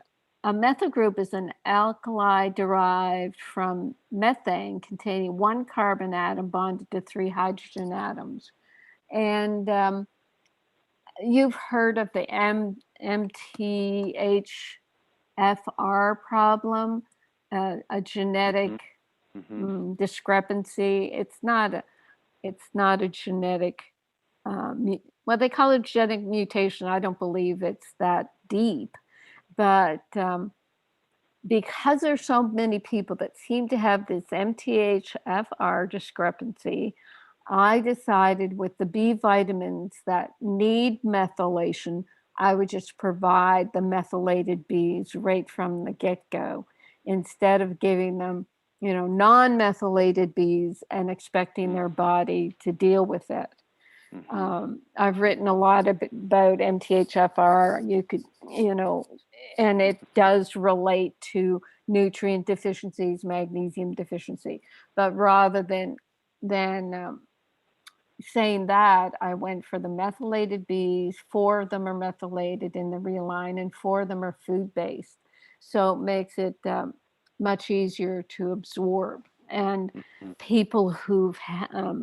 methyl group is an alkali derived from methane containing one carbon atom bonded to 3 hydrogen atoms. And you've heard of the MTHFR problem, a genetic discrepancy. It's not a genetic, well, they call it genetic mutation. I don't believe it's that deep. But because there's so many people that seem to have this MTHFR discrepancy, I decided with the B vitamins that need methylation, I would just provide the methylated Bs right from the get-go, instead of giving them, non-methylated Bs and expecting their body to deal with it. I've written a lot about MTHFR. You could, and it does relate to nutrient deficiencies, magnesium deficiency. But rather than saying that, I went for the methylated Bs. 4 of them are methylated in the Realign, and 4 of them are food-based. So it makes it much easier to absorb. And people who've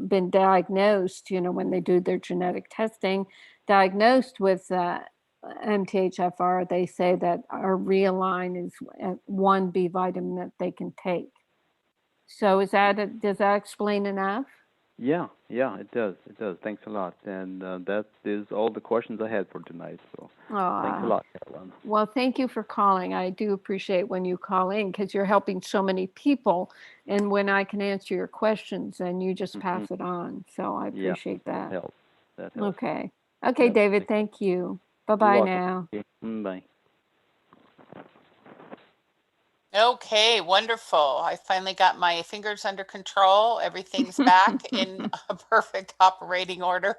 been diagnosed, when they do their genetic testing, diagnosed with MTHFR, they say that our Realign is one B vitamin that they can take. So does that explain enough?
Yeah, it does. Thanks a lot. And that is all the questions I had for tonight. So thanks a lot, Carolyn.
Well, thank you for calling. I do appreciate when you call in, because you're helping so many people. And when I can answer your questions, and you just pass it on. So I appreciate that.
That helps.
Okay, David, thank you. Bye-bye now.
Bye.
Okay, wonderful. I finally got my fingers under control. Everything's back in a perfect operating order.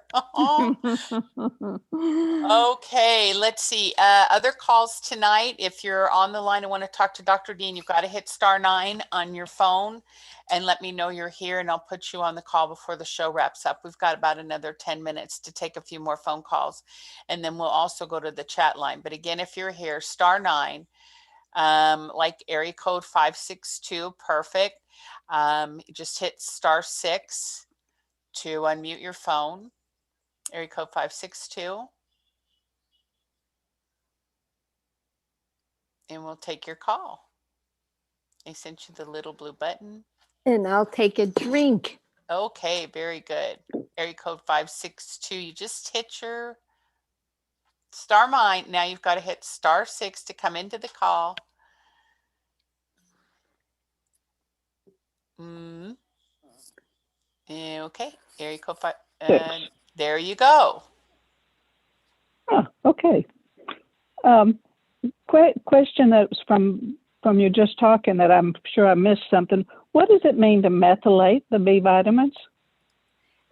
Okay, let's see. Other calls tonight. If you're on the line and want to talk to Dr. Dean, you've got to hit *9 on your phone and let me know you're here, and I'll put you on the call before the show wraps up. We've got about another 10 minutes to take a few more phone calls, and then we'll also go to the chat line. But again, if you're here, *9. Like area code 562, perfect. Just hit *6 to unmute your phone. Area code 562. and we'll take your call. I sent you the little blue button.
And I'll take a drink.
Okay, very good. Area code 562. You just hit your star mine. Now you've got to hit *6 to come into the call. Okay, area code 5. And there you go.
Oh, okay. Question that's from you just talking that I'm sure I missed something. What does it mean to methylate the B vitamins?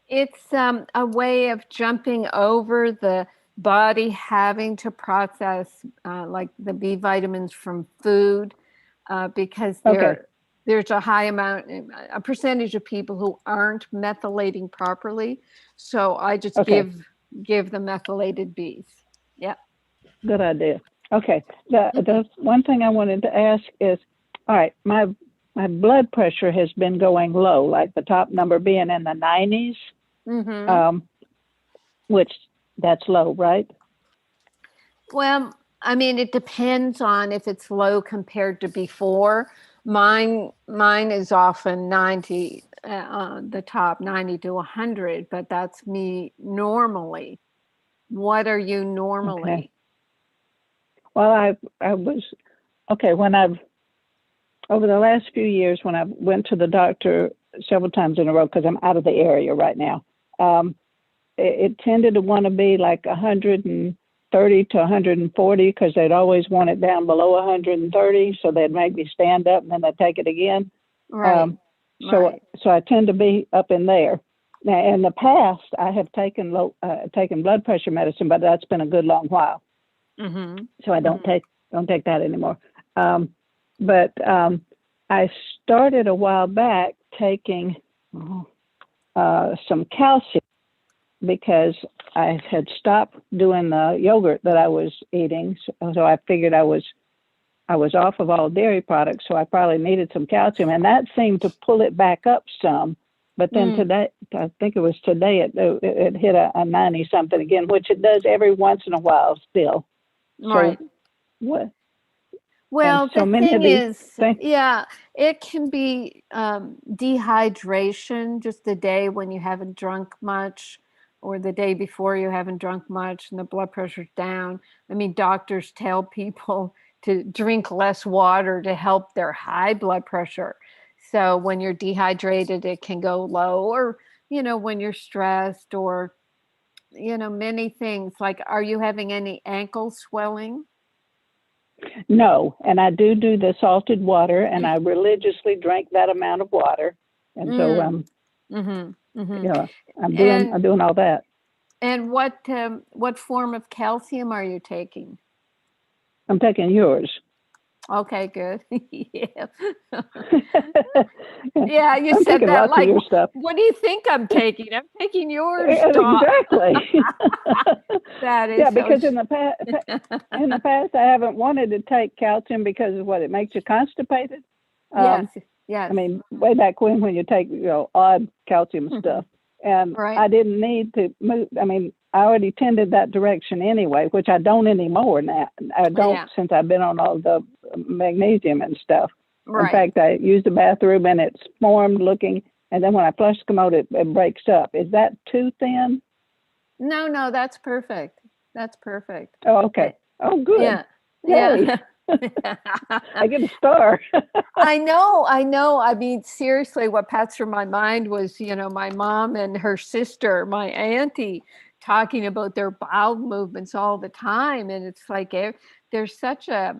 It's a way of jumping over the body having to process like the B vitamins from food because there's a high amount, a percentage of people who aren't methylating properly. So I just give the methylated Bs. Yeah.
Good idea. Okay. The one thing I wanted to ask is, all right, my blood pressure has been going low, like the top number being in the 90s, which that's low, right?
Well, I mean, it depends on if it's low compared to before. Mine is often 90, the top 90 to 100, but that's me normally. What are you normally?
Okay. Well, I was, when over the last few years, when I went to the doctor several times in a row, because I'm out of the area right now, it tended to want to be like 130 to 140 because they'd always want it down below 130. So they'd make me stand up and then they'd take it again.
Right.
So I tend to be up in there. Now, in the past, I have taken blood pressure medicine, but that's been a good long while. So I don't take that anymore. But I started a while back taking some calcium because I had stopped doing the yogurt that I was eating. So I figured I was off of all dairy products, so I probably needed some calcium, and that seemed to pull it back up some. But then today, I think it was today, it hit a 90 something again, which it does every once in a while still.
Right.
So what?
Well,
so
the thing is, it can be dehydration just the day when you haven't drunk much or the day before you haven't drunk much and the blood pressure's down. I mean, doctors tell people to drink less water to help their high blood pressure. So when you're dehydrated, it can go low, or, when you're stressed, or, many things. Like, are you having any ankle swelling?
No, and I do the salted water, and I religiously drink that amount of water, and so I'm doing all that.
And what form of calcium are you taking?
I'm taking yours.
Okay, good. Yeah. Yeah, you
I'm
said that like,
your stuff.
What do you think I'm taking? I'm taking yours.
Exactly.
That is
because in the past I haven't wanted to take calcium because of what it makes you constipated.
Yes.
I mean, way back when you take odd calcium stuff, and I didn't need to move. I mean, I already tended that direction anyway, which I don't anymore now. I don't since I've been on all the magnesium and stuff. Right. In fact, I use the bathroom and it's formed looking, and then when I flush the commode, it breaks up. Is that too thin?
No, that's perfect. That's perfect.
Oh, okay. Oh, good.
Yeah.
Yay.
Yeah.
I get a star.
I know. I mean, seriously, what passed through my mind was, my mom and her sister, my auntie, talking about their bowel movements all the time. And it's like, there's such a,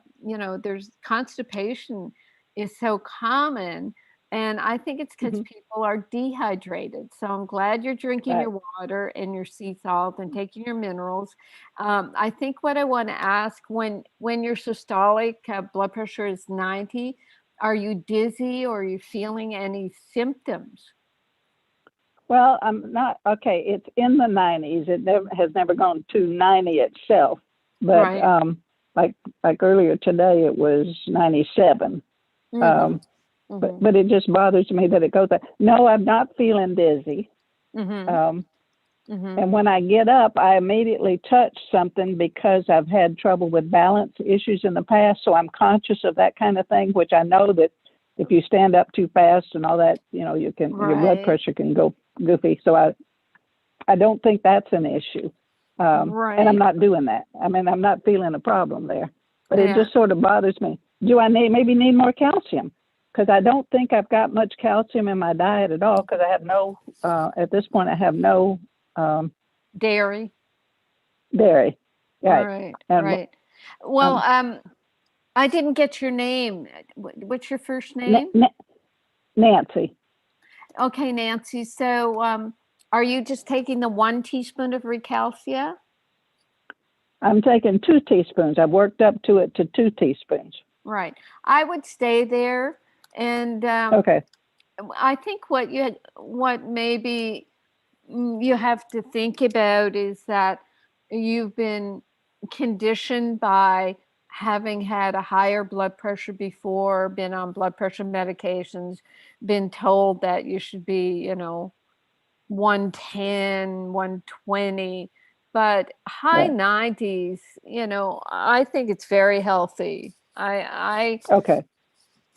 there's constipation is so common. And I think it's because people are dehydrated. So I'm glad you're drinking your water and your sea salt and taking your minerals. I think what I want to ask, when your systolic blood pressure is 90, are you dizzy or are you feeling any symptoms?
Well, I'm not. Okay, it's in the 90s. It has never gone to 90 itself. But like earlier today, it was 97. But it just bothers me that it goes there. No, I'm not feeling dizzy. And when I get up, I immediately touch something because I've had trouble with balance issues in the past. So I'm conscious of that kind of thing, which I know that if you stand up too fast and all that, you can, your blood pressure can go goofy. So I don't think that's an issue. And I'm not doing that. I mean, I'm not feeling a problem there, but it just sort of bothers me. Do I maybe need more calcium? Because I don't think I've got much calcium in my diet at all, because I have no, at this point, I have no
dairy.
Right.
Right. Right. Well, I didn't get your name. What's your first name?
Nancy.
Okay, Nancy. So are you just taking the 1 teaspoon of Recalcia?
I'm taking 2 teaspoons. I've worked up to it to 2 teaspoons.
Right. I would stay there. And
okay.
I think what maybe you have to think about is that you've been conditioned by having had a higher blood pressure before, been on blood pressure medications, been told that you should be, 110, 120, but high 90s, I think it's very healthy.
Okay.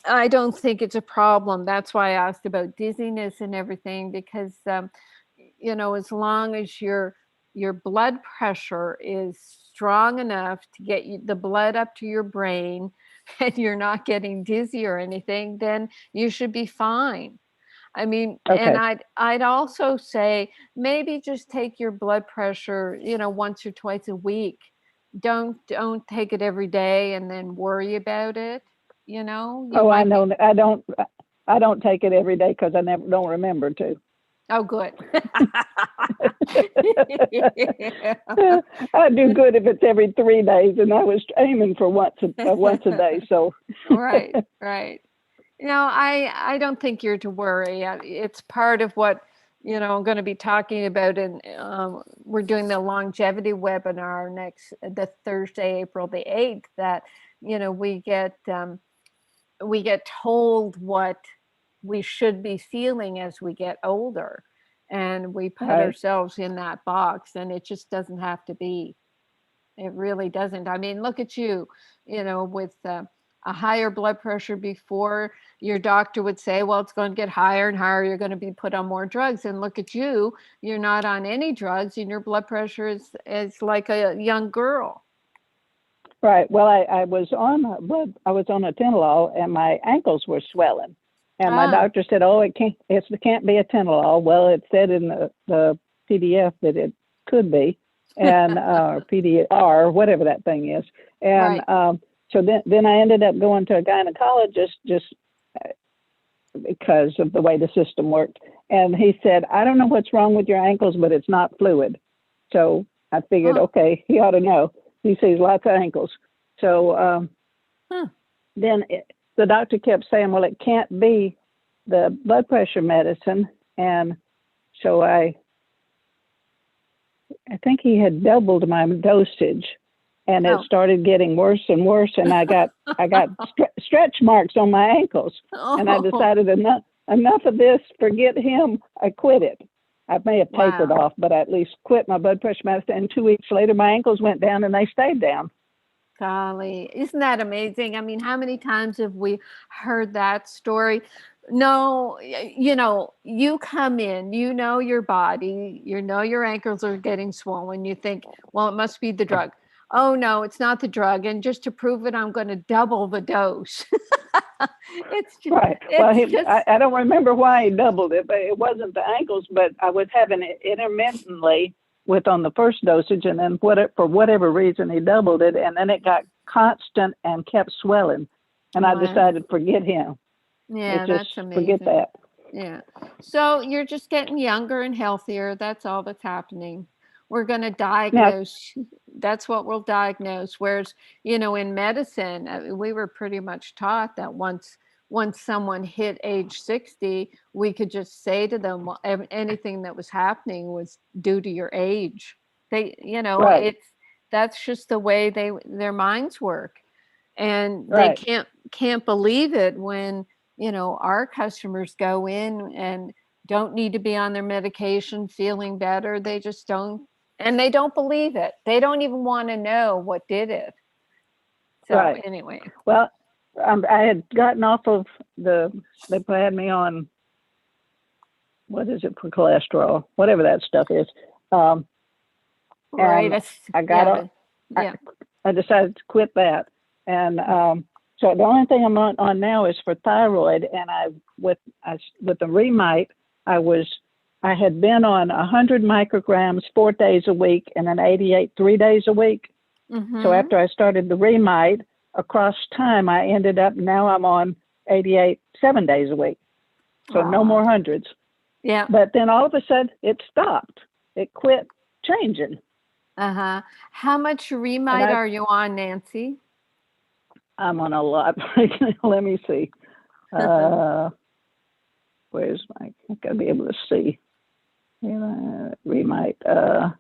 I don't think it's a problem. That's why I asked about dizziness and everything, because, as long as your blood pressure is strong enough to get the blood up to your brain and you're not getting dizzy or anything, then you should be fine. I mean, and I'd also say maybe just take your blood pressure, once or twice a week. Don't take it every day and then worry about it. I know. I don't take it every day because I don't remember to. Oh, good.
I do good if it's every 3 days, and I was aiming for once a day. So
right. I don't think you're to worry. It's part of what I'm going to be talking about, and we're doing the longevity webinar the Thursday, April the 8th. That we get told what we should be feeling as we get older, and we put ourselves in that box, and it just doesn't have to be. It really doesn't. I mean, look at you, with a higher blood pressure before, your doctor would say, well, it's going to get higher and higher. You're going to be put on more drugs. And look at you, you're not on any drugs, and your blood pressure is like a young girl.
Right. Well, I was on a Tylenol, and my ankles were swelling, and my doctor said, "Oh, it can't be a Tylenol." Well, it said in the PDF that it could be, and PDR, whatever that thing is, and so then I ended up going to a gynecologist just because of the way the system worked, and he said, "I don't know what's wrong with your ankles, but it's not fluid." So I figured, okay, he ought to know. He sees lots of ankles. So then the doctor kept saying, well, it can't be the blood pressure medicine. And so I think he had doubled my dosage, and it started getting worse and worse. And I got stretch marks on my ankles. And I decided enough of this, forget him. I quit it. I may have tapered off, but I at least quit my blood pressure medicine. And 2 weeks later, my ankles went down and they stayed down.
Golly, isn't that amazing? I mean, how many times have we heard that story? No, you come in, your body, your ankles are getting swollen. You think, well, it must be the drug. Oh, no, it's not the drug. And just to prove it, I'm going to double the dose. It's just,
right. Well, I don't remember why he doubled it, but it wasn't the ankles, but I was having it intermittently on the first dosage, and then for whatever reason he doubled it, and then it got constant and kept swelling, and I decided forget him.
Yeah, that's amazing.
Forget that.
Yeah. So you're just getting younger and healthier. That's all that's happening. We're going to diagnose. That's what we'll diagnose. Whereas, in medicine, we were pretty much taught that once someone hit age 60, we could just say to them, well, anything that was happening was due to your age. That's just the way their minds work. And they can't believe it when, our customers go in and don't need to be on their medication, feeling better. They just don't, and they don't believe it. They don't even want to know what did it. So
Right.
anyway.
Well, I had gotten off of they had me on, what is it for cholesterol, whatever that stuff is.
Right.
And I got I decided to quit that. And so the only thing I'm on now is for thyroid. And with the Remite, I had been on 100 micrograms 4 days a week and then 88 3 days a week.
Mm-hmm.
So after I started the Remite, across time, I ended up, now I'm on 88 7 days a week. So no more hundreds.
Yeah.
But then all of a sudden it stopped. It quit changing.
Uh-huh. How much Remite are you on, Nancy?
I'm on a lot. Let me see. Where's my, I gotta be able to see. Remite, a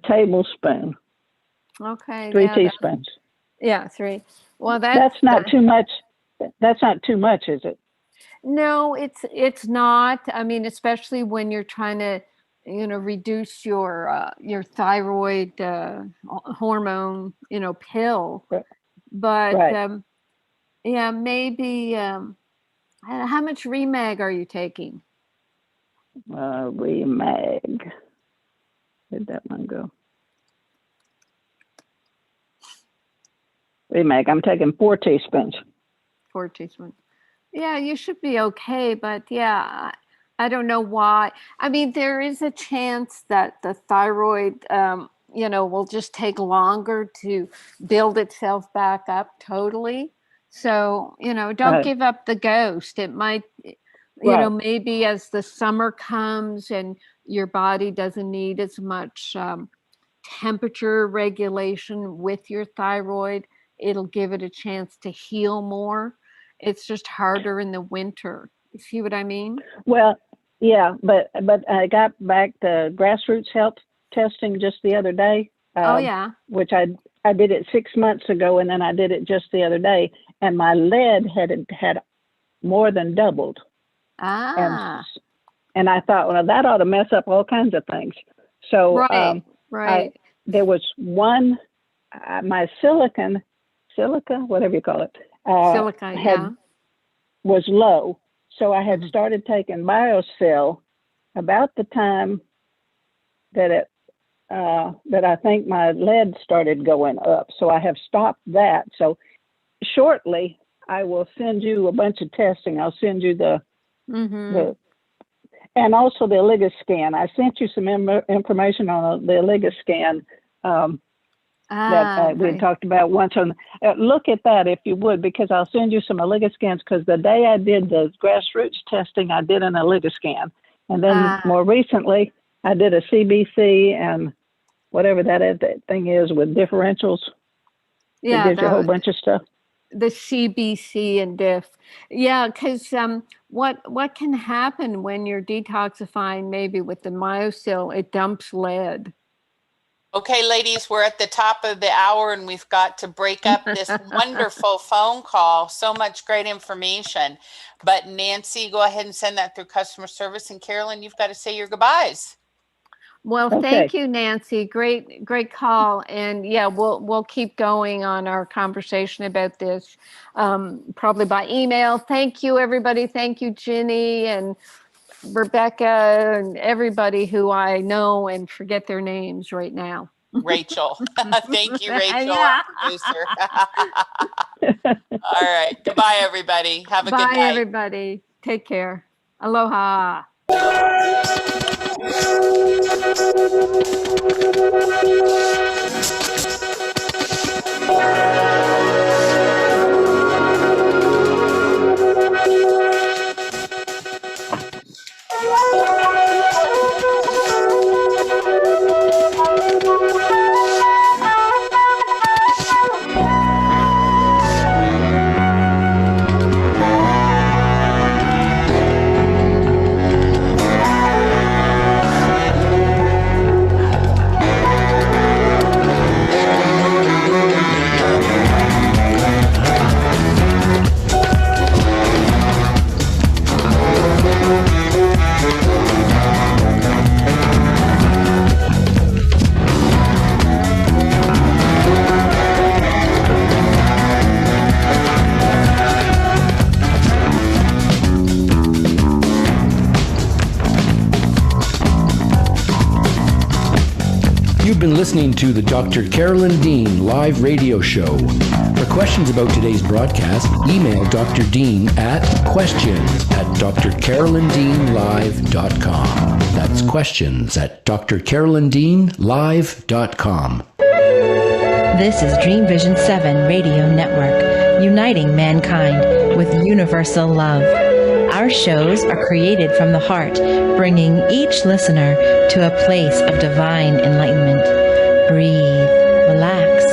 tablespoon.
Okay.
3 teaspoons.
Yeah, 3. Well,
that's not too much. That's not too much, is it?
No, it's not. I mean, especially when you're trying to, reduce your thyroid hormone, pill.
Right.
But
right.
yeah, maybe. How much Remag are you taking?
Remag. Where'd that one go? Remag. I'm taking 4 teaspoons.
4 teaspoons. Yeah, you should be okay. But yeah, I don't know why. I mean, there is a chance that the thyroid, will just take longer to build itself back up totally. So, don't give up the ghost. It might, maybe as the summer comes and your body doesn't need as much temperature regulation with your thyroid, it'll give it a chance to heal more. It's just harder in the winter. You see what I mean?
Well, yeah, but I got back the Grassroots health testing just the other day. Which I did it 6 months ago, and then I did it just the other day, and my lead had more than doubled. And I thought, well, that ought to mess up all kinds of things. So there was one, my silica, whatever you call it, was low. So I had started taking BioCell about the time that that I think my lead started going up. So I have stopped that. So shortly, I will send you a bunch of testing. I'll send you the and also the Oligoscan. I sent you some information on the Oligoscan that we had talked about once. Look at that if you would, because I'll send you some Oligoscans, because the day I did the Grassroots testing, I did an Oligoscan. And then more recently, I did a CBC and whatever that thing is with differentials.
Yeah,
it gives you a whole bunch of stuff.
The CBC and diff. Yeah, because what can happen when you're detoxifying maybe with the MyoCell, it dumps lead.
Okay, ladies, we're at the top of the hour and we've got to break up this wonderful phone call. So much great information. But Nancy, go ahead and send that through customer service. And Carolyn, you've got to say your goodbyes.
Well, thank you, Nancy. Great call. And yeah, we'll keep going on our conversation about this, probably by email. Thank you, everybody. Thank you, Ginny and Rebecca and everybody who I know and forget their names right now.
Rachel. Thank you, Rachel, our producer. All right. Goodbye, everybody. Have a good night.
Bye, everybody. Take care. Aloha.
been listening to the Dr. Carolyn Dean live radio show. For questions about today's broadcast, email Dr. Dean at questions@drcarolyndeanlive.com. That's questions@drcarolyndeanlive.com.
This is Dream Vision 7 Radio Network, uniting mankind with universal love. Our shows are created from the heart, bringing each listener to a place of divine enlightenment. Breathe, relax,